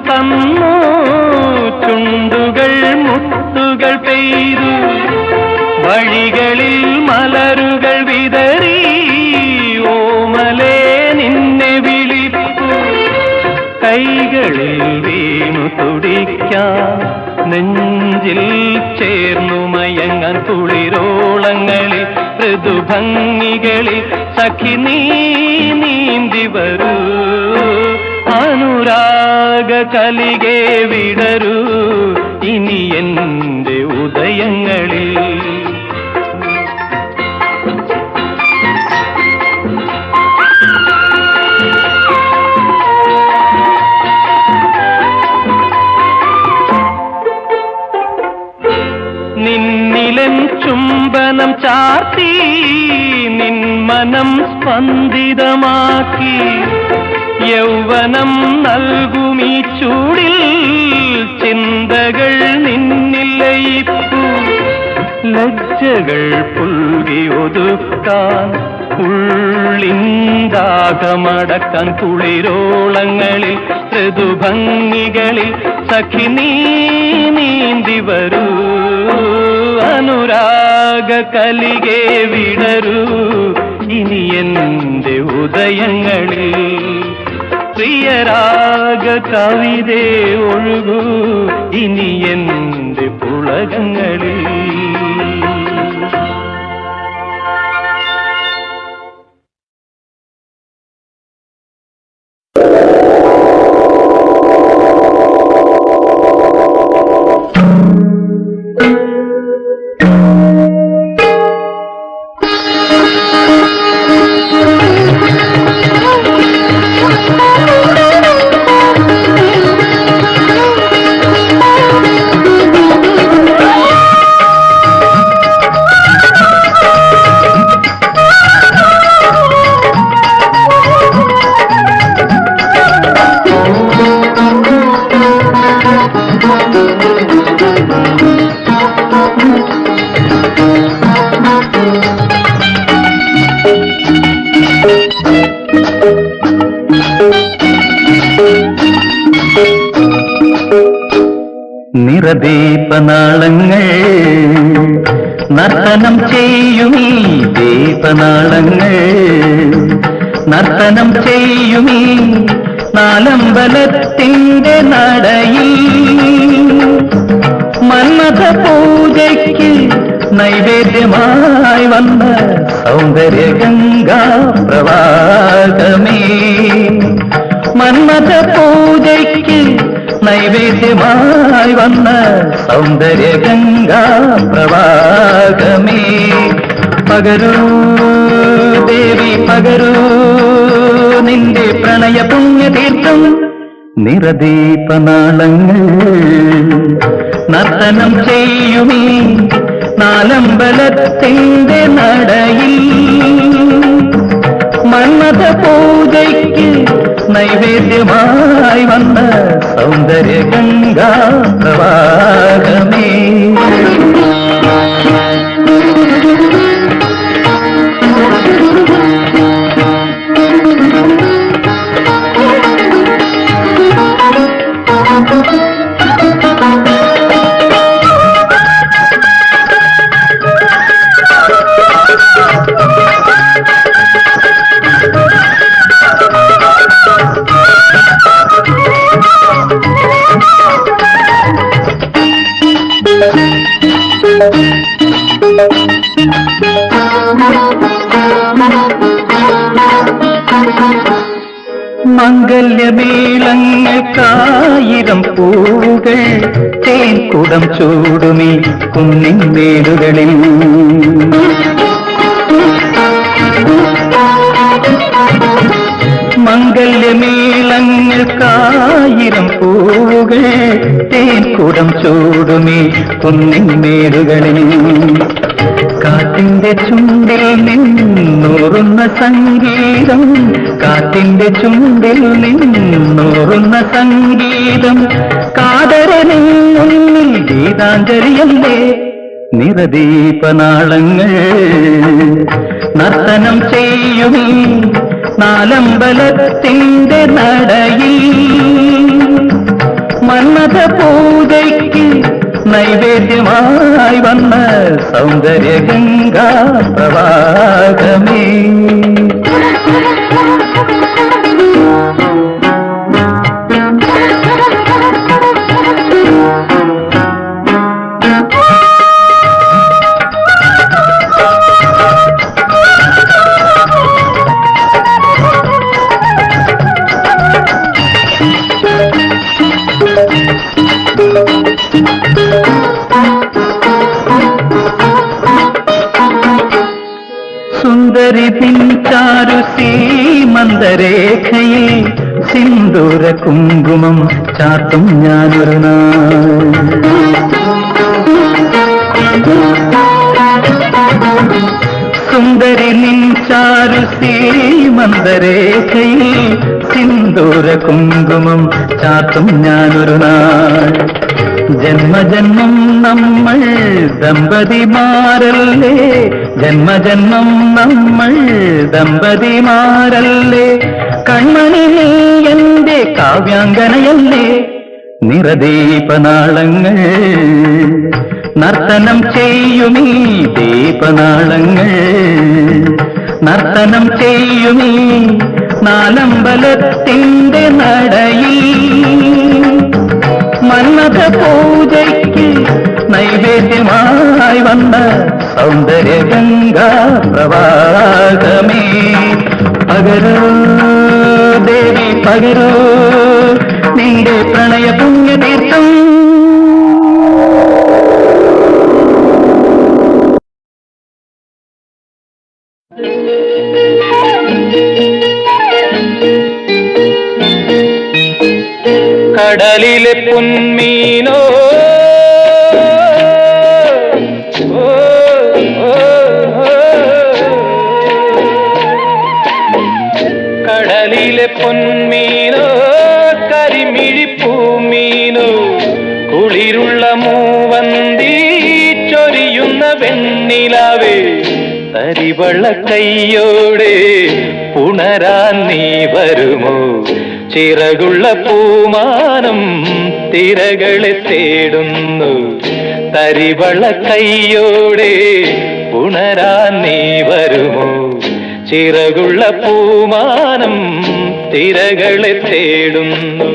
തന്നു ചുണ്ടുകൾ മുത്തുകൾ പെയ്തു വഴികളിൽ മലരുകൾ വിതറി ഓമലേ നിന്നെ വിളിപ്പു കൈകളിൽ വീണു തുടിക്കാൻ നെഞ്ചിൽ ചേർന്നു മയങ്ങാൻ കുളിരോളങ്ങളിൽ ഋതുഭംഗികളിൽ സഖി നീ നീന്തി വരൂ അനുരാഗ കലികെ വിടരൂ ഇനി എന്റെ ഉദയങ്ങളിൽ നിന്നിലൻ ചുംബനം ചാർത്തി നിൻ മനം സ്പന്ദിതമാക്കി യൗവനം നൽകുമീ ചൂടിൽ ചിന്തകൾ നിന്നിൽ ലയിപ്പു ലജ്ജകൾ പുൽകി ഒതുക്കാൻ ഉള്ളിന്താകമടക്കാൻ കുളിരോളങ്ങളിൽ ഋതുഭംഗികളിൽ സഖി നീ നീന്തി വരൂ അനുരാഗ കലികെ വിടരൂ ഇനി എന്റെ ഉദയങ്ങളിൽ പ്രിയരാഗ കവിതേ ഒഴുകൂ ഇനി എന്റെ പുളകങ്ങളിൽ നിറദീപനാളങ്ങൾ നർത്തനം ചെയ്യുമീ ദീപനാളങ്ങൾ നർത്തനം ചെയ്യുമീ നാലമ്പലത്തിൻ്റെ നടയിൽ മന്മഥ പൂജയ്ക്ക് നൈവേദ്യമായി വന്ന സൗന്ദര്യഗംഗാ പ്രവാഹമേ മന്മഥ പൂജയ്ക്ക് നൈവേദ്യമായി വന്ന സൗന്ദര്യഗംഗാ പ്രവാഹമേ പകരൂ ദേവി പകരൂ നിന്റെ പ്രണയ പുണ്യതീർത്ഥം നിറദീപനാളങ്ങൾ നർത്തനം ചെയ്യുമീ നാലമ്പലത്തിൻ്റെ നടയിൽ മന്മഥ പൂജയ്ക്ക് നൈവേദ്യമായി വന്ന സൗന്ദര്യഗംഗാ പ്രവാഹമേ മംഗല്യമേളങ്ങൾക്കായിരം പൂവുകൾ തേൻകുടം ചൂടുമീ കുന്നിൻ മേടുകളിൽ മംഗല്യമേളങ്ങൾക്കായിരം പൂവുകൾ തേൻകുടം ചൂടുമീ കുന്നിൻ മേടുകളിൽ കാറ്റിന്റെ ചുണ്ടിൽ നിന്നൂറുന്ന സംഗീതം കാറ്റിന്റെ ചുണ്ടിൽ നിന്നൂറുന്ന സംഗീതം കാതരനിൽ മുന്നിൽ ഗീതാഞ്ജലിയല്ലേ നിറദീപനാളങ്ങൾ നർത്തനം ചെയ്യുമീ നാലമ്പലത്തിൻ്റെ നടയിൽ മന്മഥ പൂജയ്ക്ക് നൈവേദ്യമായി വന്ന സൗന്ദര്യ ഗംഗാ പ്രവാഹമേ. സുന്ദരി പിൻചാരു സീമന്തരേഖയിൽ സിന്ദൂര കുങ്കുമം ചാത്തും ഞാനൊരു നാൾ. സുന്ദരി നിൻചാരു സീമന്തരേഖയിൽ സിന്ദൂര കുങ്കുമം ചാത്തും ഞാനൊരു നാൾ. ജന്മജന്മം നമ്മൾ ദമ്പതിമാരല്ലേ, ജന്മജന്മം നമ്മൾ ദമ്പതിമാരല്ലേ, കൺമണി നീ എന്റെ കാവ്യാങ്കനയല്ലേ. നിറദീപനാളങ്ങൾ നർത്തനം ചെയ്യുമീ ദീപനാളങ്ങൾ, നർത്തനം ചെയ്യുമീ നാലമ്പലത്തിന്റെ നടയിൽ. മന്മഥ പൂജയ്ക്ക് നൈവേദ്യമായി വന്ന സൗന്ദര്യ ഗംഗാ പ്രവാഹമേ. പകരൂ ദേവി പകരൂ നിന്റെ പ്രണയ പുണ്യതീർത്ഥം. കടലിലെ പൊന്മീനോ കടലിലെ പൊന്മീനോ കരിമിഴിപ്പൂമീനോ കുളിരുള്ള മൂവന്തി ചൊരിയുന്ന വെണ്ണിലാവേ തരിവള കൈയോടെ പുണരാൻ നീ വരുമോ. ചിറകുള്ള പൂമാനം തിരകളെ തേടുന്നു തരിവള കൈയോടെ പുണരാൻ നീ വരുമോ. ചിറകുള്ള പൂമാനം തിരകളെ തേടുന്നു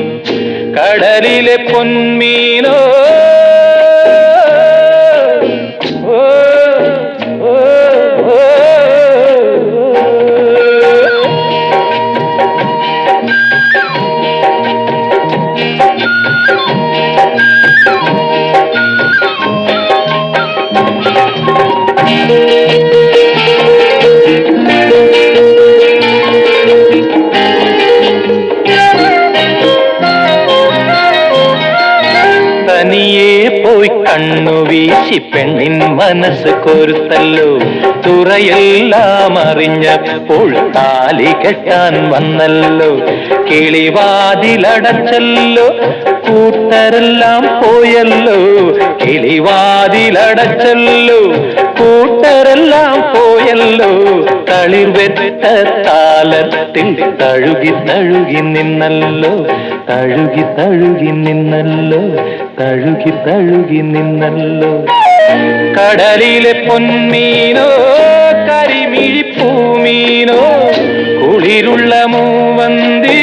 കടലിലെ പൊന്മീനോ. തനിയെ പോയി കണ്ണു വീശി പെണ്ണിൻ മനസ്സ് കൊരുത്തല്ലോ. തുറയെല്ലാം അറിഞ്ഞപ്പോൾ താലി കെട്ടാൻ വന്നല്ലോ. കിളിവാതിലടച്ചല്ലോ കൂട്ടരെല്ലാം പോയല്ലോ. കിളിവാതിലടച്ചല്ലോ കൂട്ടരെല്ലാം പോയല്ലോ. തളിർവെട്ട താലത്തിൽ തഴുകി തഴുകി നിന്നല്ലോ. തഴുകി തഴുകി നിന്നല്ലോ. തഴുകി തഴുകി നിന്നല്ലോ. കടലിലെ പൊന്മീനോ കരിമിഴിപ്പൂമീനോ കുളിരുള്ള മൂവന്തി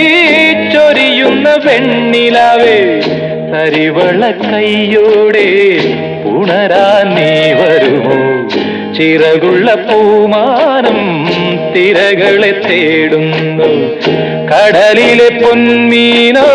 ചൊരിയുന്ന വെണ്ണിലാവേ തരിവള കൈയോടെ പുണരാൻ നീ വരുമോ. ചിറകുള്ള പൂമാനം തിരകളെ തേടുന്നു കടലിലെ പൊന്മീനോ.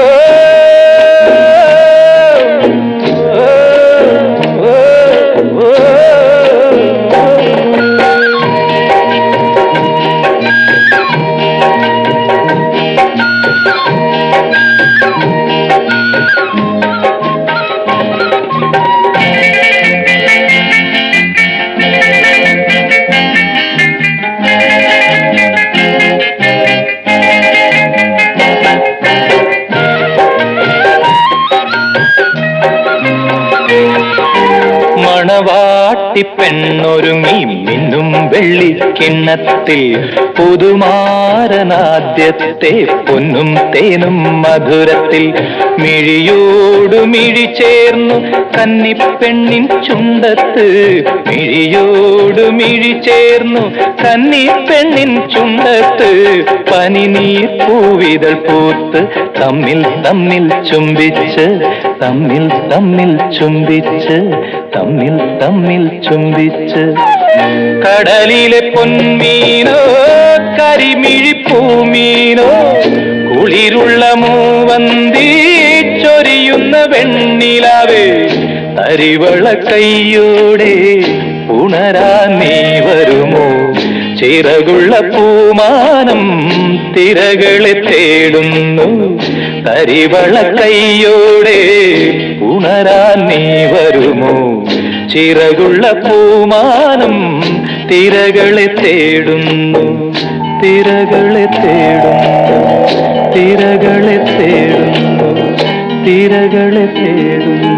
പാട്ടിപ്പെണ്ണൊരുങ്ങി മിന്നും വെള്ളിക്കിണ്ണത്തിൽ പുതുമാരനാദ്യത്തെ പൊന്നും തേനും മധുരത്തിൽ മിഴിയോടു മിഴി ചേർന്നു കന്നിപ്പെണ്ണിൻ ചുണ്ടത്ത് മിഴിയോടു മിഴി ചേർന്നു കന്നിപ്പെണ്ണിൻ ചുണ്ടത്ത് പനിനീർ പൂവിതൾ പൂത്ത് തമ്മിൽ തമ്മിൽ ചുംബിച്ച് തമ്മിൽ തമ്മിൽ ചുംബിച്ച് തമ്മിൽ തമ്മിൽ ചുംബിച്ച് കടലിലെ പൊന്മീനോ കരിമിഴിപ്പൂമീനോ കുളിരുള്ള മൂവന്തി ചൊരിയുന്ന വെണ്ണിലാവേ തരിവള കൈയോടെ ഉണരാൻ നീ വരുമോ ചിറകുള്ള പൂമാനം തിരകളെ തേടുന്നു തരിവള കൈയോടെ ഉണരാൻ നീ വരുമോ ചിറകുള്ള പൂമാനം തിരകളെ തേടുന്നു തിരകളെ തേടുന്നു തിരകളെ തേടുന്നു തിരകളെ തേടുന്നു.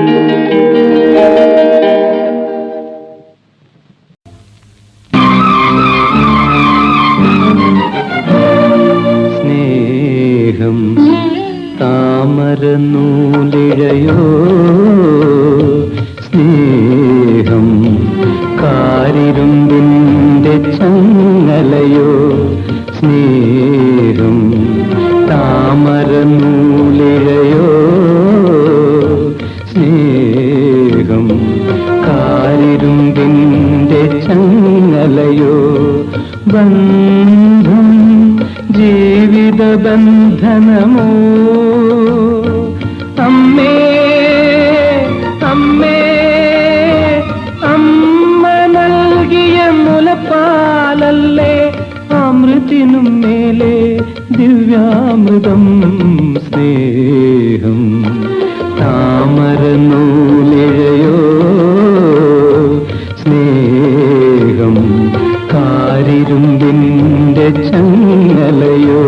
സ്നേഹം താമരനൂലിഴയോ സ്നേഹം കാരിരുമ്പിൻ്റെ ചങ്ങലയോ സ്നേഹം താമരനൂലിഴയോ സ്നേഹം കാരിരുമ്പിൻ്റെ ചങ്ങലയോ ബന്ധം ജീവിത ബന്ധനമോ അമ്മേ അമ്മേ അമ്മ നൽകിയ മുലപ്പാലല്ലേ അമൃതിനും മേലെ ദിവ്യാമൃതം സ്നേഹം താമരനൂലിഴയോ സ്നേഹം കാരിരുമ്പിൻ്റെ ചങ്ങലയോ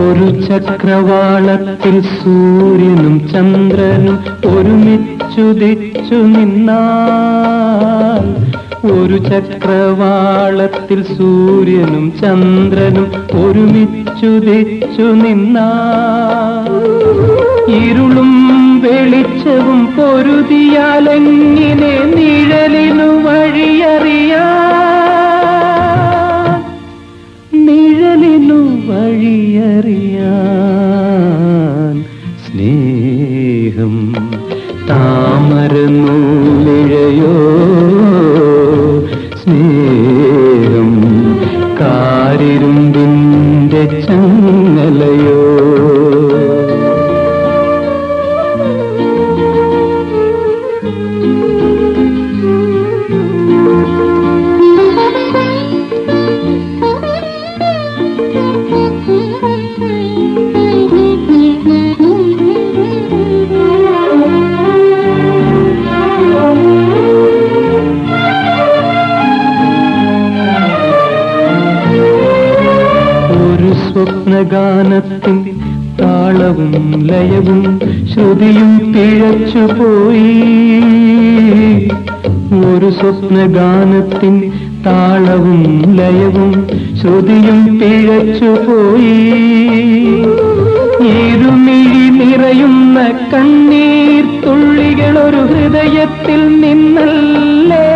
ഒരു ചക്രവാളത്തിൽ സൂര്യനും ചന്ദ്രനും ഒരുമിച്ചുദിച്ചു നിന്നാൽ ഒരു ചക്രവാളത്തിൽ സൂര്യനും ചന്ദ്രനും ഒരുമിച്ചുദിച്ചു നിന്നാൽ ഇരുളും വെളിച്ചവും പൊരുതിയാലെങ്ങിനെ നിഴലിനു വഴിയറിയാൻ നിഴലിനു വഴിയറിയാൻ സ്നേഹം താമരനൂലിഴയോ സ്നേഹം കാരിരുമ്പിൻ്റെ ചങ്ങലയോ സ്വപ്നഗാനത്തിൻ താളവും ലയവും ശ്രുതിയും പിഴച്ചുപോയി ഒരു സ്വപ്നഗാനത്തിൻ താളവും ലയവും ശ്രുതിയും പിഴച്ചുപോയി ഇരുമിഴി നിറയുന്ന കണ്ണീർ തുള്ളികൾ ഒരു ഹൃദയത്തിൽ നിന്നല്ലേ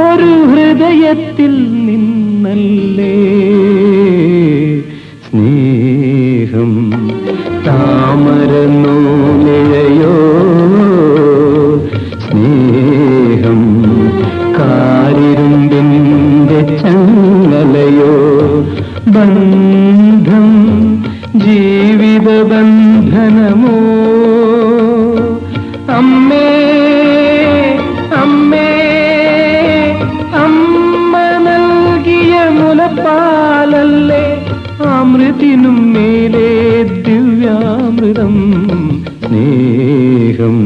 ഒരു ഹൃദയത്തിൽ നിന്നല്ലേ സ്നേഹം താമരനൂലിഴയോ സ്നേഹം കാരിരുമ്പിൻ്റെ ചങ്ങലയോ ബന്ധം ജീവിത ബന്ധനമോ അമൃതം സ്നേഹം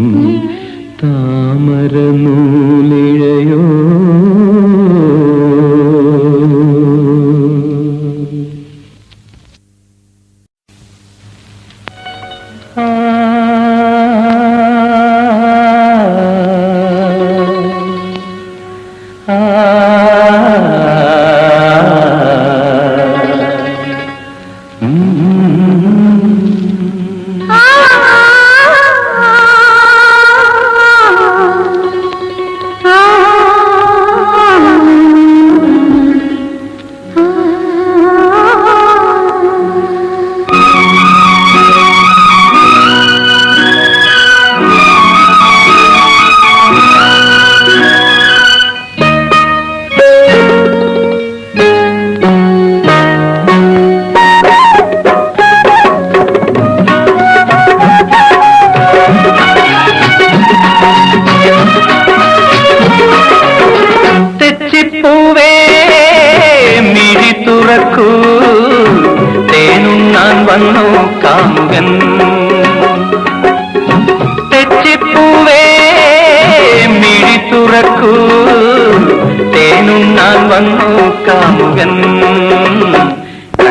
താമരനൂലിഴയോ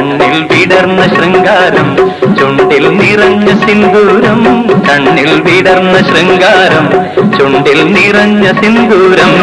കണ്ണിൽ വിടർന്ന ശൃംഗാരം ചുണ്ടിൽ നിറഞ്ഞ സിന്ദൂരം കണ്ണിൽ വിടർന്ന ശൃംഗാരം ചുണ്ടിൽ നിറഞ്ഞ സിന്ദൂരം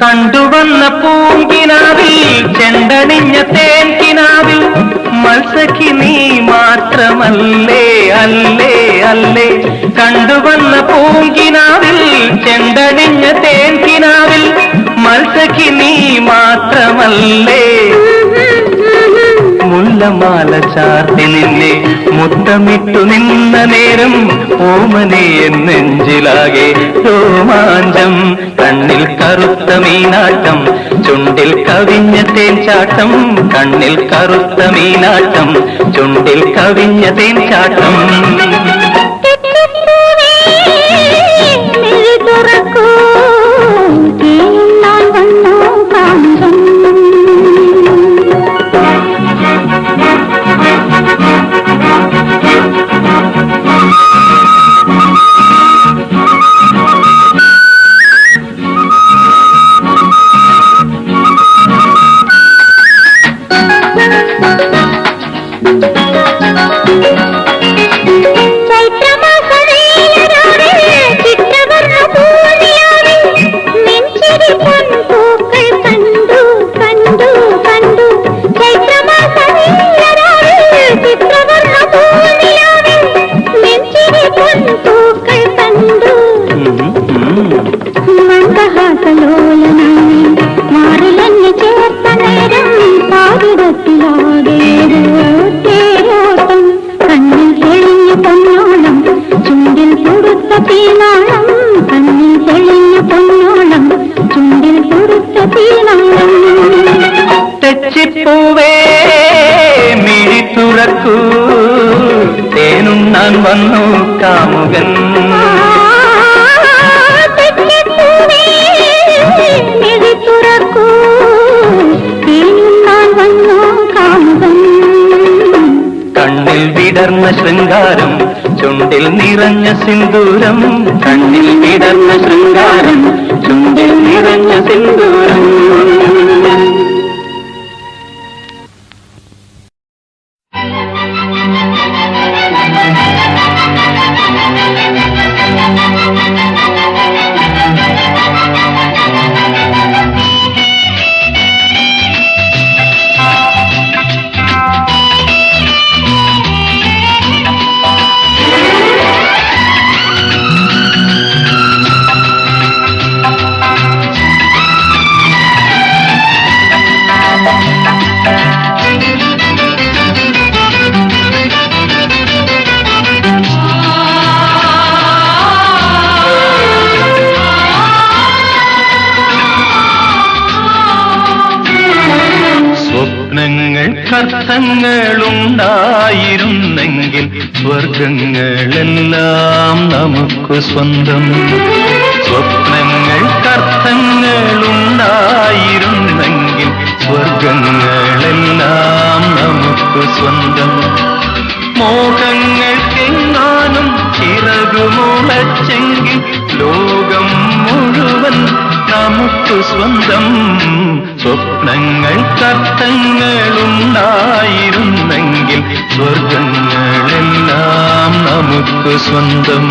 കണ്ടുവന്ന പൂങ്കിനാവിൽ ചെണ്ടണിഞ്ഞ തേൻകിനാവിൽ മത്സഖി നീ മാത്രമല്ലേ അല്ലേ അല്ലേ കണ്ടുവന്ന പൂങ്കിനാവിൽ ചെണ്ടണിഞ്ഞ തേൻകിനാവിൽ മത്സഖി നീ മാത്രമല്ലേ മുല്ലമാല ചാർത്തി നിന്നെ മുത്തമിട്ടു നിന്ന നേരം ഓമനെ നെഞ്ചിലാകെ രോമാഞ്ചം കണ്ണിൽ കറുത്ത മീനാട്ടം ചുണ്ടിൽ കവിഞ്ഞ തേൻചാട്ടം കണ്ണിൽ കറുത്ത മീനാട്ടം ചുണ്ടിൽ കവിഞ്ഞ തേൻചാട്ടം തെച്ചിപ്പൂവേ മിഴി തുറക്കൂ തേനുണ്ണാൻ വന്നു കാമുകൻ കണ്ണിൽ വിടർന്ന ശൃംഗാരം ചുണ്ടിൽ നിറഞ്ഞ സിന്ദൂരം കണ്ണിൽ വിടർന്ന ശൃംഗാരം ചുണ്ടിൽ നിറഞ്ഞ സിന്ദൂരം കർത്തങ്ങളുണ്ടായിരുന്നെങ്കിൽ സ്വർഗങ്ങളെല്ലാം നമുക്ക് സ്വന്തം. സ്വപ്നങ്ങൾക്ക് അർത്ഥങ്ങളുണ്ടായിരുന്നെങ്കിൽ സ്വർഗങ്ങളെല്ലാം നമുക്ക് സ്വന്തം. മോഹങ്ങൾക്കെങ്ങാനും ചിറകുമുളച്ചെങ്കിൽ ലോകം മുഴുവൻ നമുക്ക് സ്വന്തം. സ്വപ്നങ്ങൾക്ക് അർത്ഥങ്ങളുണ്ടായിരുന്നെങ്കിൽ സ്വർഗങ്ങളെല്ലാം നമുക്ക് സ്വന്തം.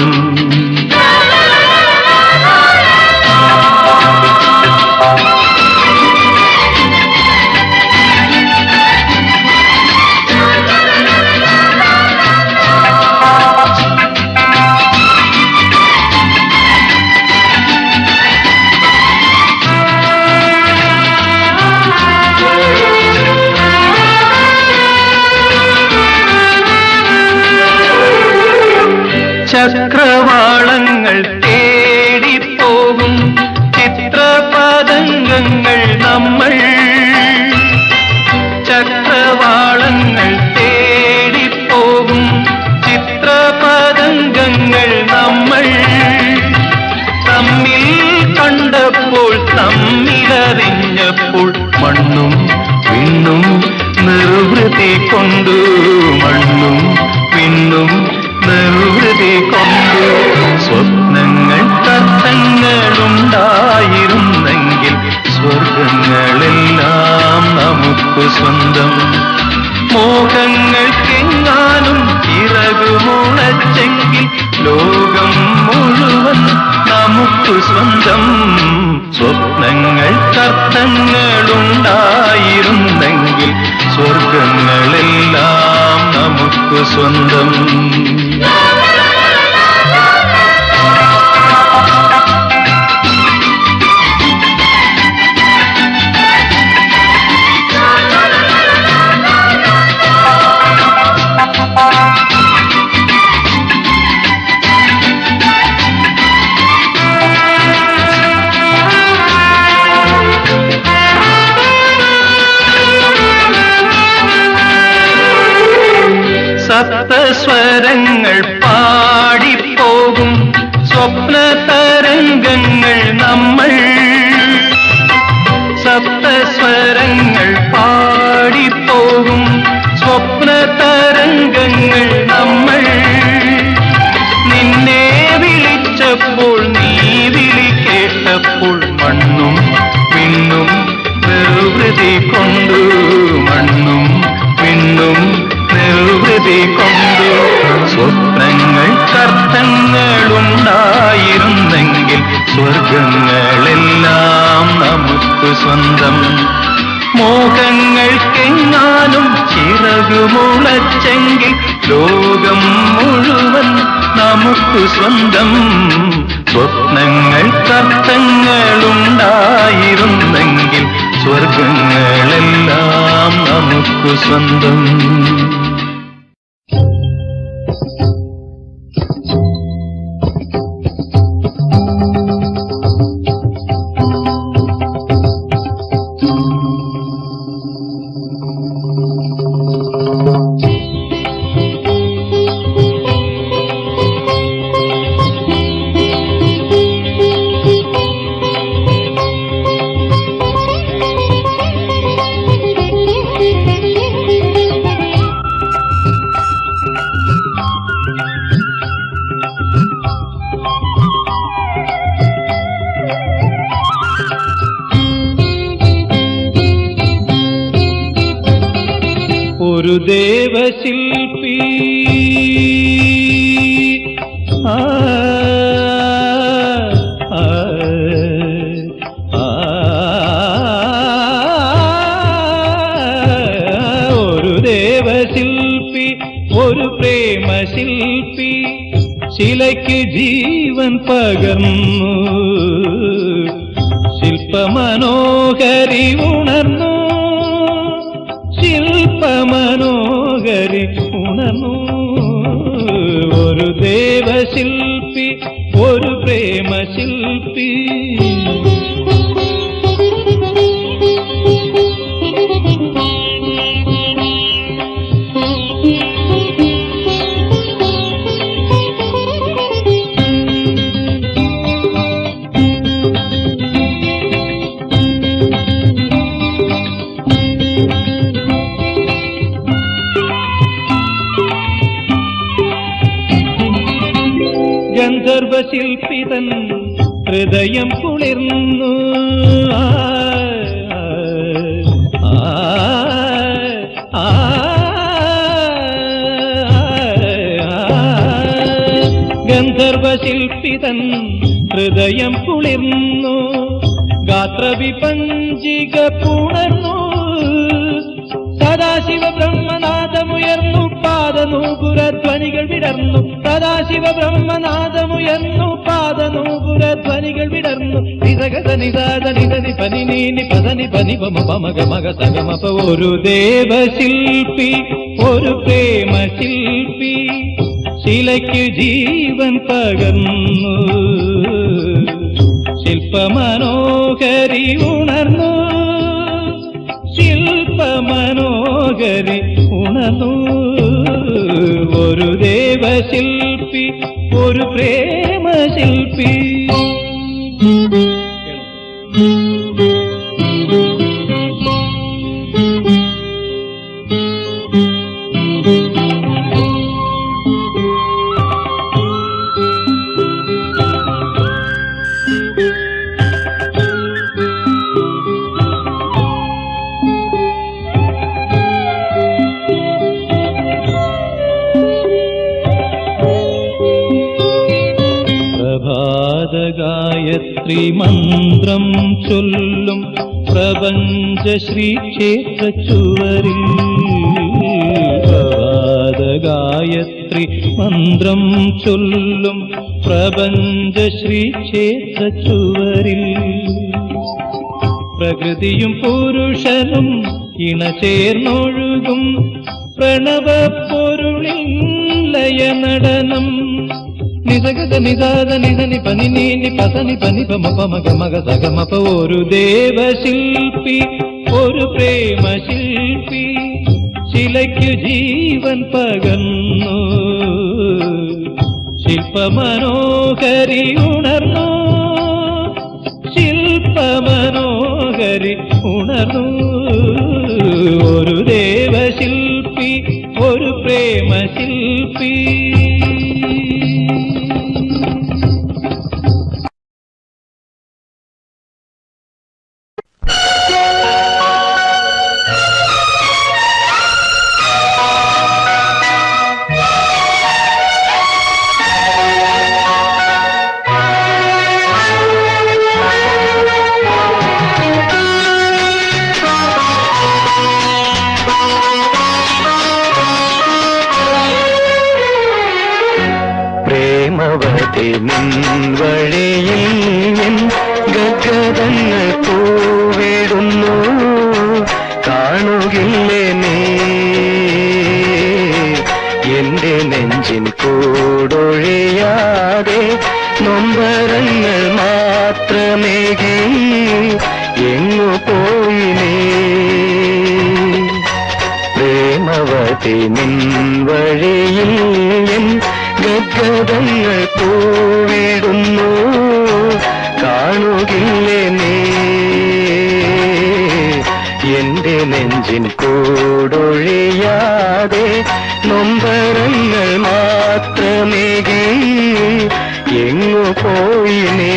ചക്രവാളങ്ങൾ തേടിപ്പോകും ചിത്രപതംഗങ്ങൾ നമ്മൾ. ചക്രവാളങ്ങൾ തേടിപ്പോകും ചിത്രപതംഗങ്ങൾ നമ്മൾ. തമ്മിൽ കണ്ടപ്പോൾ തമ്മിലറിഞ്ഞപ്പോൾ മണ്ണും വിണ്ണും നിർവൃതി കൊണ്ടു. മണ്ണും വിണ്ണും നിർവൃതി കൊണ്ടു. സ്വപ്നങ്ങൾക്ക് അർത്ഥങ്ങളുണ്ടായിരുന്നെങ്കിൽ സ്വർഗങ്ങളെല്ലാം നമുക്ക് സ്വന്തം. മോഹങ്ങൾക്കെങ്ങാനും ചിറകുമുളച്ചെങ്കിൽ ലോകം മുഴുവൻ നമുക്ക് സ്വന്തം. സ്വപ്നങ്ങൾക്ക് അർത്ഥങ്ങളുണ്ടായിരുന്നെങ്കിൽ സ്വർഗങ്ങളെല്ലാം നമുക്ക് സ്വന്തം. സപ്തസ്വരങ്ങൾ പാടിപ്പോകും സ്വപ്ന തരംഗങ്ങൾ നമ്മൾ. സപ്തസ്വരങ്ങൾ പാടിപ്പോകും സ്വപ്ന തരംഗങ്ങൾ നമ്മൾ. നിന്നെ വിളിച്ചപ്പോൾ നീ വിളി കേട്ടപ്പോൾ മണ്ണും വിണ്ണും നിർവൃതി കൊണ്ടു. മണ്ണും വിണ്ണും നിർവൃതി കൊണ്ടു. സ്വപ്നങ്ങൾക്ക് അർത്ഥങ്ങളുണ്ടായിരുന്നെങ്കിൽ സ്വർഗങ്ങളെല്ലാം നമുക്ക് സ്വന്തം. മോഹങ്ങൾക്കെങ്ങാനും ചിറകുമുളച്ചെങ്കിൽ ലോകം മുഴുവൻ നമുക്ക് സ്വന്തം. സ്വപ്നങ്ങൾക്ക് അർത്ഥങ്ങളുണ്ടായിരുന്നെങ്കിൽ സ്വർഗങ്ങളെല്ലാം നമുക്ക് സ്വന്തം. ഒരു ദേവശില്പി ഒരു ദേവശില്പി ഒരു പ്രേമശില്പി ശിലയ്ക്ക് ജീവൻ പകർന്നു. ശില്പമനോഹരി ഉണർന്നു. ശില്പമനോഹരി ഉണർന്നു. ഒരു ദേവശില്പി ഒരു പ്രേമശില്പി. ഗന്ധർവശില്പിതൻ ഹൃദയം കുളിർന്നു. ഗന്ധർവശില്പിതൻ ഹൃദയം കുളിർന്നു. ഗാത്രവിപഞ്ചിക പുണർന്നു. സദാശിവ ബ്രഹ്മനാഥമുയർന്നു. പാദനൂപുരധ്വനികൾ വിടർന്നു. സദാശിവ ബ്രഹ്മനാഥമുയർന്നു. പാദനൂപുരധ്വനികൾ വിടർന്നു. നിസഗത നിസാദ നിധനി പനി നീനി പദനി പനി പമ പമഗ മഗ സഗമപ. ഒരു ദേവശില്പി, ഒരു പ്രേമശില്പി, ശിലയ്ക്ക് ജീവൻ പകർന്നു. ശില്പമനോഹരി ഉണർന്നു. ശില്പമനോഹരി ഉണർന്നു. ഒരു ദേവശില്പി, ഒരു പ്രേമശില്പി. പ്രഭാതഗായത്രി മന്ത്രം ചൊല്ലും പ്രപഞ്ച ശ്രീക്ഷേത്ര ചുവരിൽ. പ്രഭാതഗായത്രി മന്ത്രം ചൊല്ലും പ്രപഞ്ച ശ്രീക്ഷേത്ര ചുവരിൽ. പ്രകൃതിയും പുരുഷനും ഇണചേർന്നൊഴുകും പ്രണവപ്പൊരുളിൽ ലയനടനം. നിസഗത നിസാദ നിധനി പനി നീനി പസനി പനി പമ പമഗ മഗ സഗമപ. ഒരു ദേവശില്പി, ഒരു പ്രേമശില്പി, ശിലയ്ക്കു ജീവൻ പകർന്നു. ശില്പമനോഹരി ഉണർന്നു. ശില്പമനോഹരി ഉണർന്നു. ഒരു ദേവശില്പി, ഒരു പ്രേമശില്പി. വഴിയിൽ ഗഗതങ്ങൾ പൂവിടുന്നു. കാണുകില്ലേ നീ എന്റെ നെഞ്ചിൻ കൂടൊഴിയാതെ നൊമ്പരങ്ങൾ മാത്രമേകി എങ്ങു പോയി നീ. പ്രേമവതി നിൻ വഴിയിൽ ഗഗതങ്ങൾ പൂവിടുന്നു. കാണുകില്ലേ നീ എന്റെ നെഞ്ചിൻ കൂടൊഴിയാതെ നൊമ്പരങ്ങൾ മാത്രമേകി എങ്ങു പോയി നീ.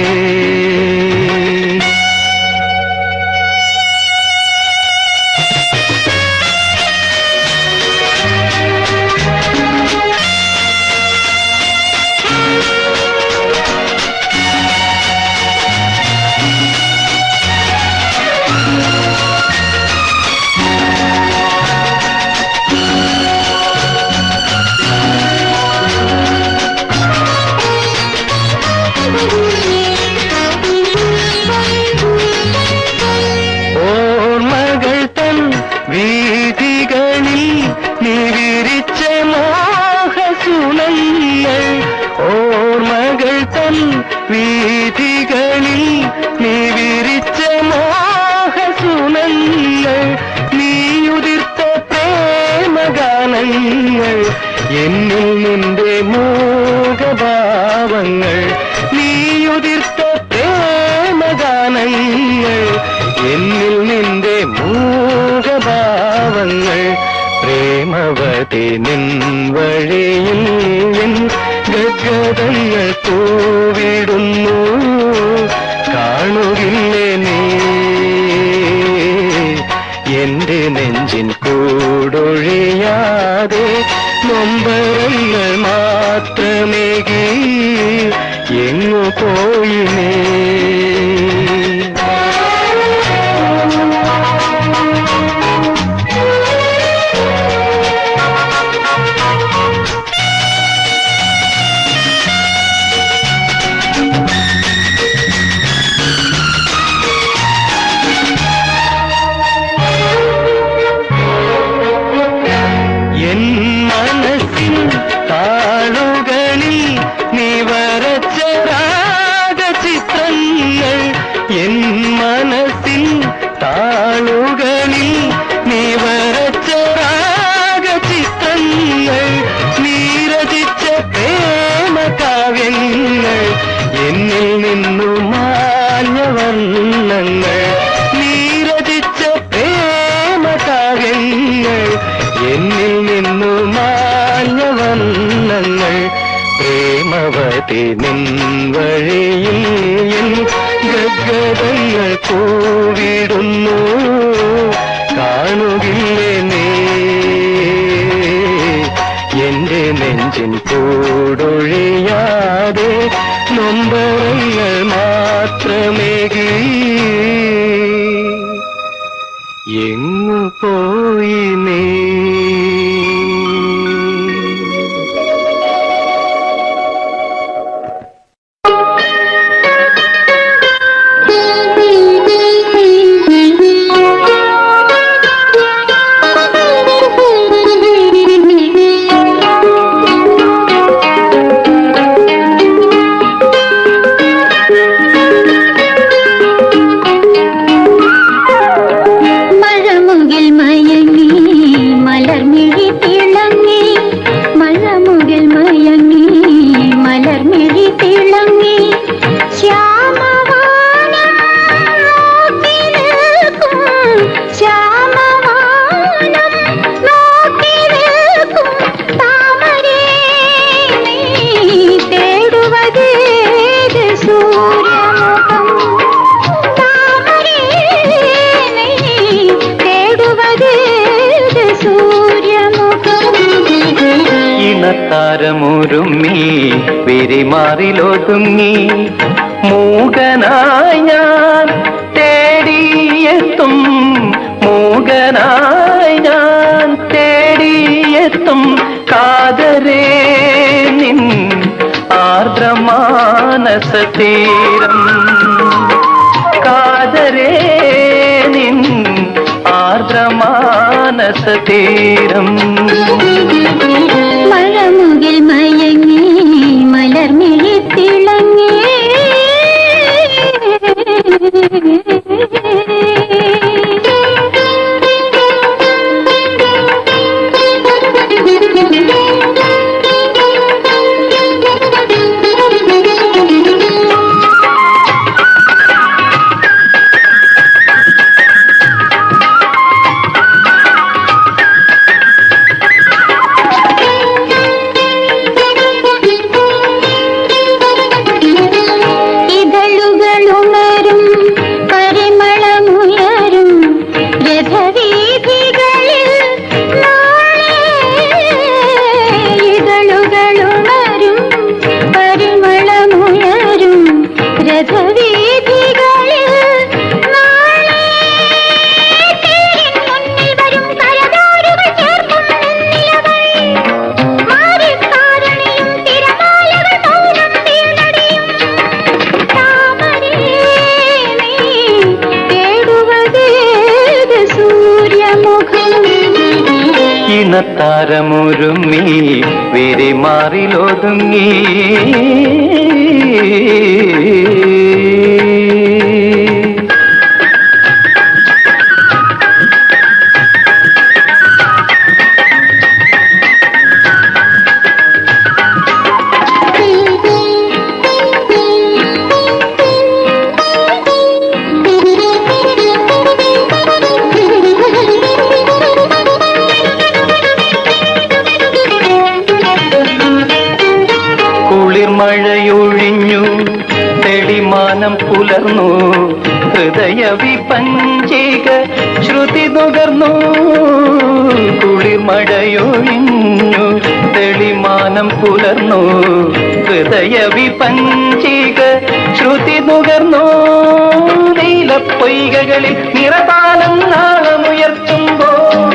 വീഥികളിൽ നീ വിരിച്ച മോഹസുനങ്ങൾ, നീയുതിർത്ത പ്രേമഗാനങ്ങൾ, എന്നിൽ നിന്റെ മോഹഭാവങ്ങൾ. നീയുതിർത്ത പ്രേമഗാനങ്ങൾ, എന്നിൽ നിന്റെ മോഹഭാവങ്ങൾ. പ്രേമവതി നിൻ വഴിയിൽ ഗഗത ഗദ്ഗതങ്ങൾ പൂവിടുന്നു കാണുകില്ലേ നീ എന്റെ നെഞ്ചിൻ കൂടൊഴിയാതെ നൊമ്പരങ്ങൾ മാത്രമേകി എങ്ങു പോയി നീ നിൻ വഴിയിൽ ഗദ്ഗതങ്ങൾ പൂവിടുന്നു കാണുകില്ലേ നീ എന്റെ നെഞ്ചിൻ കൂടൊഴിയാതെ നൊമ്പരങ്ങൾ മാത്രമേകി എങ്ങു പോയി നീ താരമുരുമ്മി വിരിമാറിലൊതുങ്ങി മൂകനായി ഞാൻ തേടിയെത്തും മൂകനായി ഞാൻ തേടിയെത്തും കാതരേ നിൻ ആർദ്രമാനസതീരം കാതരേ നിൻ ആർദ്രമാനസതീരം മഴമുകിൽ മയങ്ങി മലർമിഴി തിളങ്ങി താരമുരുമ്മി വിരിമാറിലൊതുങ്ങി മഴയൊഴിഞ്ഞു തെളിമാനം പുലർന്നു ഹൃദയ വിപഞ്ചിക ശ്രുതി നുകർന്നു കുളിർമഴയൊഴിഞ്ഞു തെളിമാനം പുലർന്നു ഹൃദയ വിപഞ്ചിക ശ്രുതി നുകർന്നു നീലപ്പൊയ്കകളിൽ നിറതാലം നാളമുയർത്തുമ്പോൾ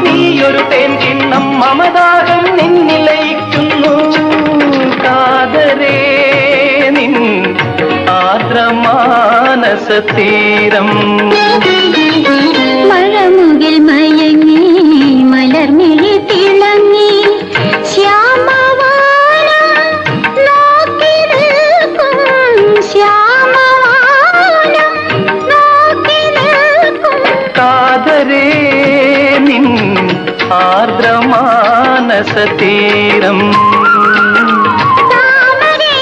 നീയൊരു തേൻ കിണ്ണം മമതാകം നിന്നിലയിക്കുന്നു കാതരേ നിൻ ആർദ്രമാനസതീരം മഴമുകിൽ മയങ്ങി മലർമിഴി തിളങ്ങി ശ്യാമവാനം നോക്കി നിൽക്കും ശ്യാമവാനം നോക്കി നിൽക്കും കാതരേ നിൻ ആർദ്രമാനസതീരം താമരേ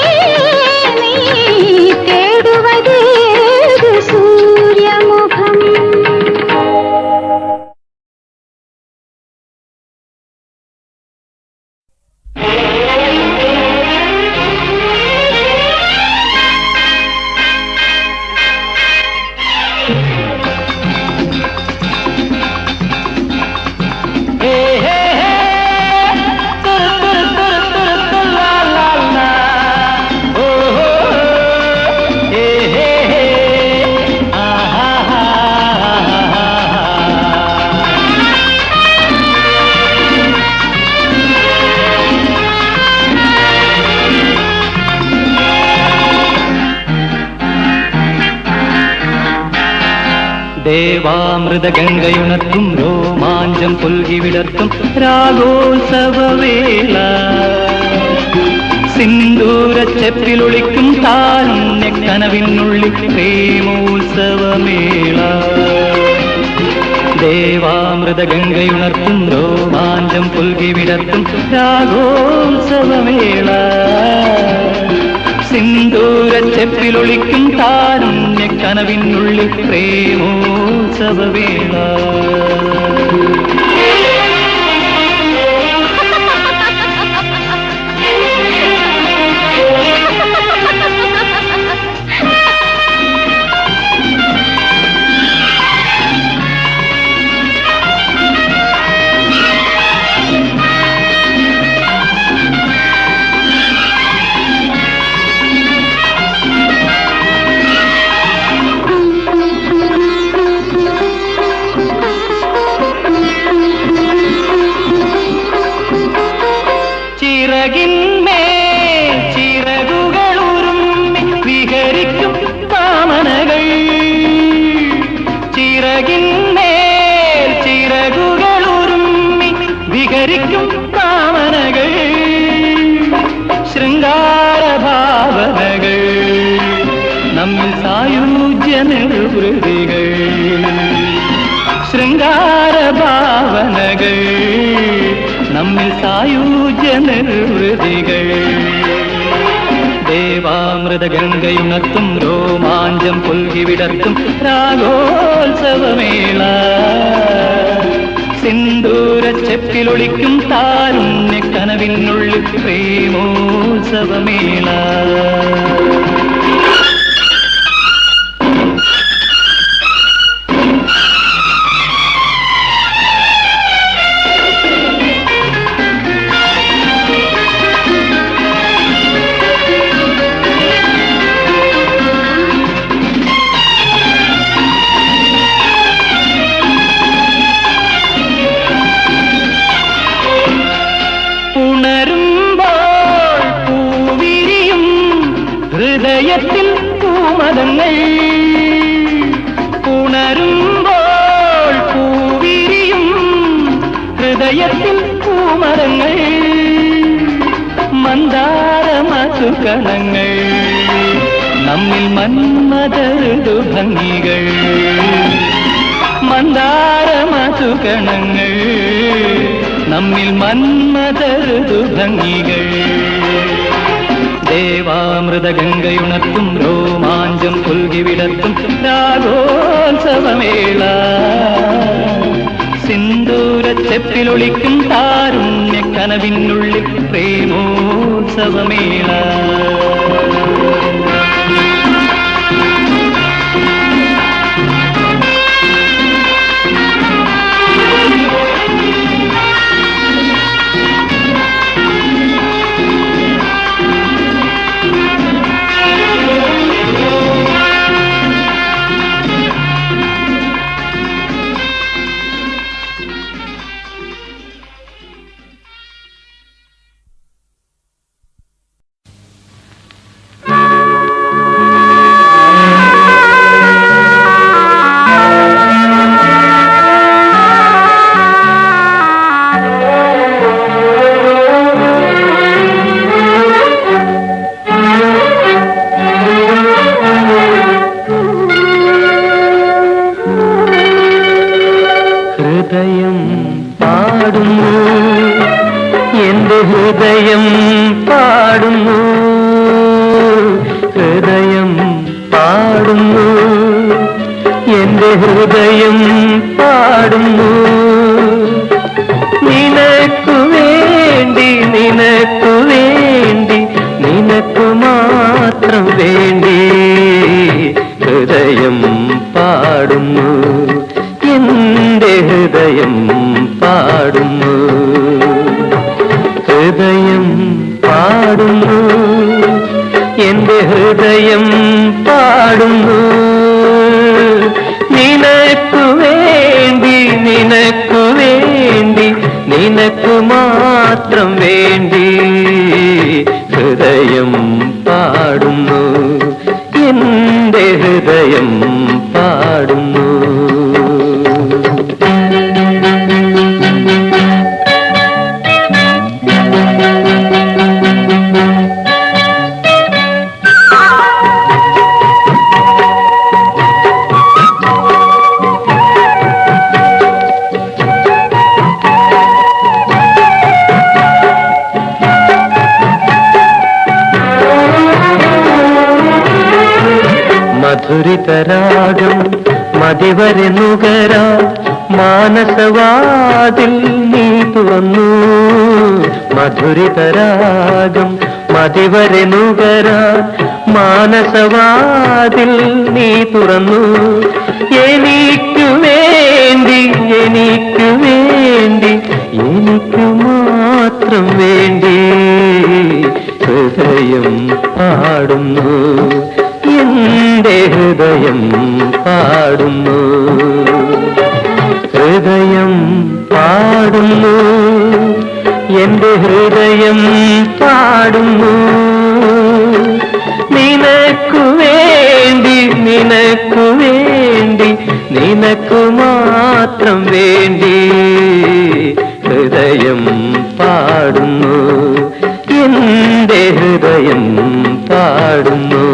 നീ തേടുവതേതു സൂര്യമുഖം ദേവാമൃത ഗംഗയുണർത്തും രോമാഞ്ചം പുൽകി വിടർത്തും രാഗോത്സവവേള സിന്ദൂരച്ചെപ്പിലൊളിക്കും താരുണ്യ കനവിനുള്ളിൽ പ്രേമോത്സവമേള ദേവാമൃത ഗംഗയുണർത്തും രോമാഞ്ചം പുൽകി വിടർത്തും രാഗോത്സവമേള സിന്ദൂരച്ചെപ്പിലൊളിക്കും താരുണ്യ കനവിനുള്ളിൽ പ്രേമോത്സവവേള നിർവൃതികൾ ശൃംഗാര ഭാവനകൾ നമ്മിൽ സായുജ്യ നിർവൃതികൾ ദേവാമൃത ഗംഗയുണർത്തും രോമാഞ്ചം പുൽകി വിടർത്തും രാഗോത്സവമേള സിന്ദൂരച്ചെപ്പിലൊളിക്കും താരുണ്യ കനവിനുള്ളിൽ പ്രേമോത്സവമേള ഹൃദയത്തിൽ പൂമരങ്ങൾ ഉണരുമ്പോൾ പൂവിരിയും ഹൃദയത്തിൽ പൂമരങ്ങൾ മന്ദാരമധുകണങ്ങൾ നമ്മിൽ മന്മദൃദു ഭംഗികൾ മന്ദാരമധുകണങ്ങൾ നമ്മിൽ മന്മദൃദു ഭംഗികൾ ദേവാമൃത ഗംഗയുണർത്തും രോമാഞ്ചം പുൽകി വിടർത്തും രാഗോത്സവമേള സിന്ദൂരച്ചെപ്പിലൊളിക്കും താരുണ്യ കനവിനുള്ളിൽ പ്രേമോത്സവമേള ഹൃദയം പാടുന്നു, എന്റെ ഹൃദയം പാടുന്നു. നിനക്കു വേണ്ടി, നിനക്കു വേണ്ടി, നിനക്കു മാത്രം വേണ്ടി ഹൃദയം പാടുന്നു, എന്റെ ഹൃദയം പാടുന്നു. ഹൃദയം പാടുന്നു, എന്റെ ഹൃദയം പാടുന്നു. നിനക്കു വേണ്ടി, നിനക്കു വേണ്ടി, നിനക്കു മാത്രം വേണ്ടി ഹൃദയം പാടുന്നു, എന്റെ ഹൃദയം പാടുന്നു. മധുരിതരാഗം മതിവരെ നുകരാ മാനസവാതിൽ നീ തുറന്നു. മധുരിതരാഗം മതിവരെ നുകരാ മാനസവാതിൽ നീ തുറന്നു. എനിക്കു വേണ്ടി, എനിക്കു വേണ്ടി, എനിക്കു മാത്രം വേണ്ടി ഹൃദയം പാടുന്നു, എന്റെ ഹൃദയം പാടുന്നു. ഹൃദയം പാടുന്നു, എന്റെ ഹൃദയം പാടുന്നു. നിനക്കു വേണ്ടി, നിനക്കു വേണ്ടി, നിനക്കു മാത്രം വേണ്ടി ഹൃദയം പാടുന്നു, എന്റെ ഹൃദയം പാടുന്നു.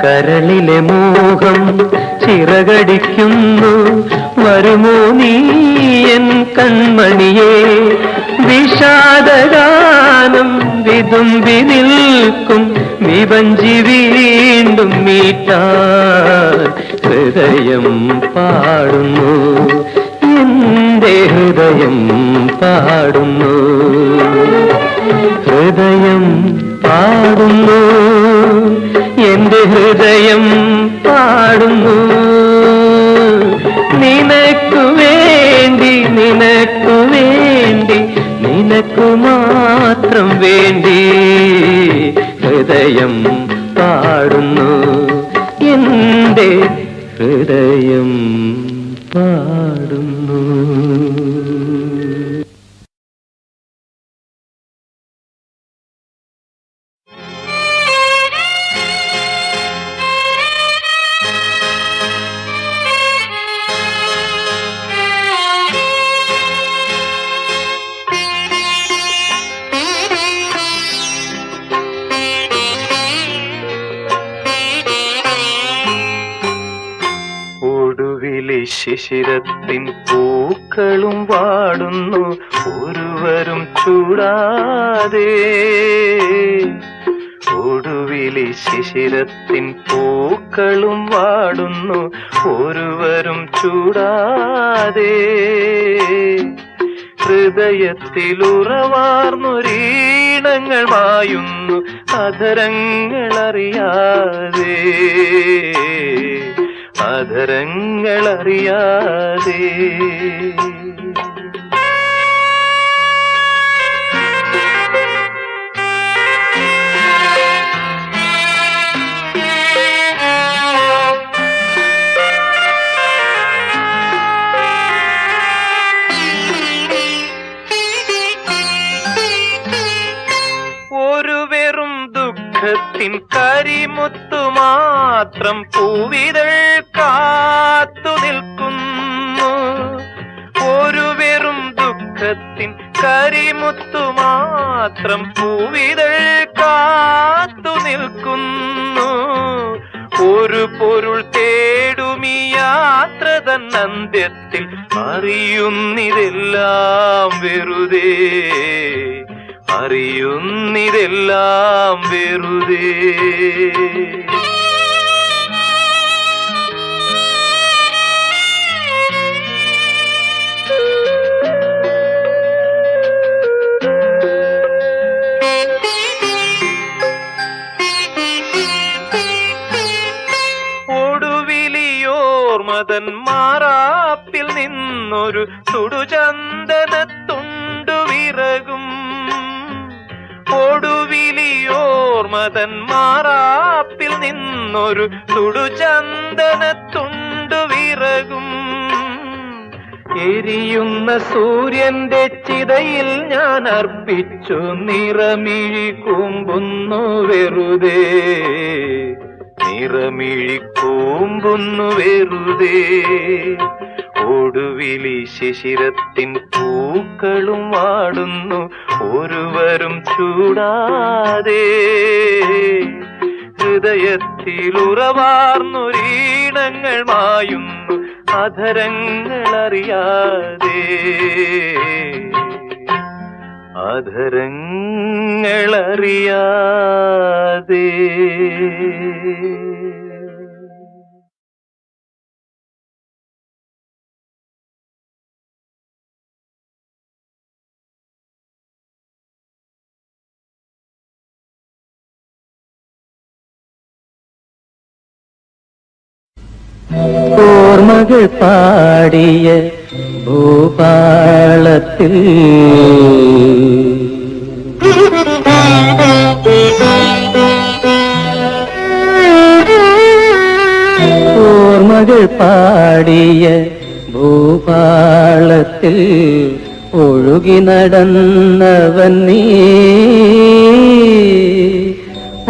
കരളിലെ മോഹം ചിറകടിക്കുന്നു, വരുമോ നീ എൻ കൺമണിയേ? വിഷാദഗാനം വിതുമ്പി നിൽക്കും വിവഞ്ചി വീണ്ടും മീട്ടാൻ ഹൃദയം പാടുന്നു, എന്റെ ഹൃദയം പാടുന്നു. ഹൃദയം പാടുന്നു, എന്റെ ഹൃദയം പാടുന്നു. നിനക്കു വേണ്ടി, നിനക്കു വേണ്ടി, നിനക്കു മാത്രം വേണ്ടി ഹൃദയം പാടുന്നു, എന്റെ ഹൃദയം പാടുന്നു. ശിശിരത്തിൻ പൂക്കളും വാടുന്നു, ഒരുവരും ചൂടാതെ. ഒടുവിലി ശിശിരത്തിൻ പൂക്കളും വാടുന്നു, ഒരുവരും ചൂടാതെ. ഹൃദയത്തിലുറവാർന്നൊരീണങ്ങൾ മായുന്നു, അധരങ്ങളറിയാതെ, അധരങ്ങളറിയാതെ. ഒരു വെറും ദുഃഖത്തിൻ കരിമുത്തുമാ മാത്രം പൂവിതൾ കാത്തു നിൽക്കുന്നു. ഒരു വെറും ദുഃഖത്തിൻ കരിമുത്തു മാത്രം പൂവിതൾ കാത്തു നിൽക്കുന്നു. ഒരു പൊരുൾ തേടുമീ യാത്ര തന്നന്ത്യത്തിൽ അറിയുന്നിതെല്ലാം വെറുതെ, അറിയുന്നിതെല്ലാം വെറുതെ. ഒടുവിലിയോർമതൻ മാറാപ്പിൽ നിന്നൊരു സുടുചന്ദനത്തുണ്ടു വിറകും. ഒടുവിലിയോർമതൻ മാറാപ്പിൽ നിന്നൊരു സുടുചന്ദനത്തുണ്ടു വിറകും. എരിയുന്ന സൂര്യന്റെ ചിതയിൽ ഞാൻ അർപ്പിച്ചു നിറമിഴി കൂമ്പുന്നു വെറുതെ, നിറമിഴി കൂമ്പുന്നു വെറുതെ. ഒടുവിലി ശിശിരത്തിൻ പൂക്കളും വാടുന്നു ഒരുവരും ചൂടാതെ. ഹൃദയത്തിലുറവാർന്നൊരീണങ്ങൾ മായുന്നു അധരങ്ങളറിയാതെ, അധരങ്ങളറിയാതെ. ഓർമ്മകൾ പാടിയ ഭൂപാളത്തിൽ ഓർമ്മകൾ പാടിയ ഭൂപാളത്തിൽ ഒഴുകി നടന്നവൻ നീ.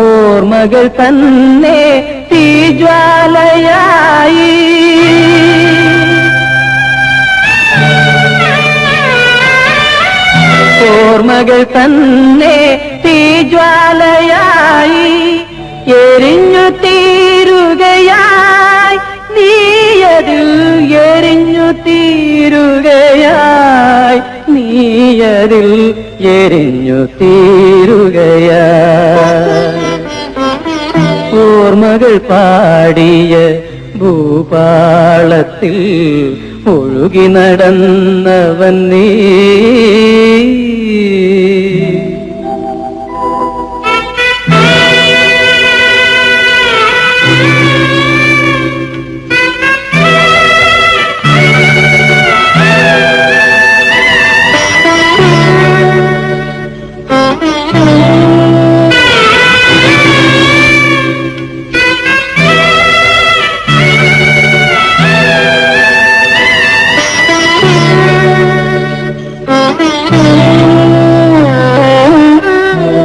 ഓർമ്മകൾ തന്നെ തീജ്വാലയായി ഓർമ്മകൾ തന്നെ തീജ്വാലയായി എരിഞ്ഞു തീരുകയായി നീയതിൽ എരിഞ്ഞു തീരുകയായി നീയതിൽ എരിഞ്ഞു തീരുകയായി. ഓർമ്മകൾ പാടിയ ഭൂപാളത്തിൽ ഒഴുകി നടന്നവൻ നീ.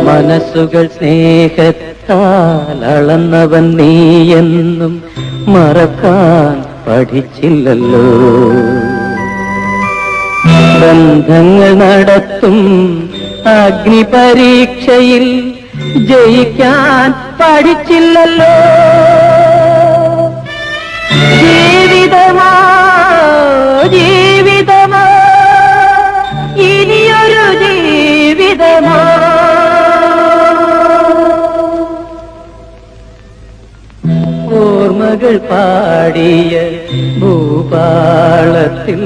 മനസ്സുകൾ സ്നേഹത്താൽ അളന്നവൻ നീയെന്നും മറക്കാൻ പഠിച്ചില്ലല്ലോ. ബന്ധങ്ങൾ നടത്തും അഗ്നിപരീക്ഷയിൽ ജയിക്കാൻ പഠിച്ചില്ലല്ലോ. ജീവിതമോ ജീവിതമോ ഇനിയൊരു ജീവിതമോ ഓർമ്മകൾ പാടിയ ഭൂപാളത്തിൽ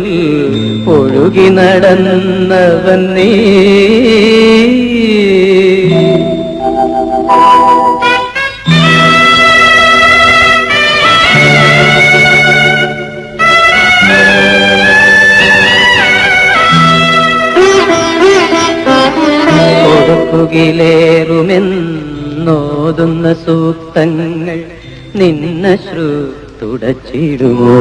ഒഴുകി നടന്നവൻ നീ. കൊടുക്കുകിലേറുമെന്നോതുന്ന സൂക്തങ്ങൾ നിന്നശ്രു തുടച്ചിടുമോ.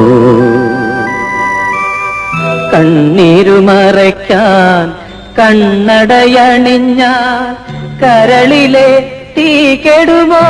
കണ്ണീരുമറയ്ക്കാൻ കണ്ണടയണിഞ്ഞ കരളിലെ തീ കെടുമോ.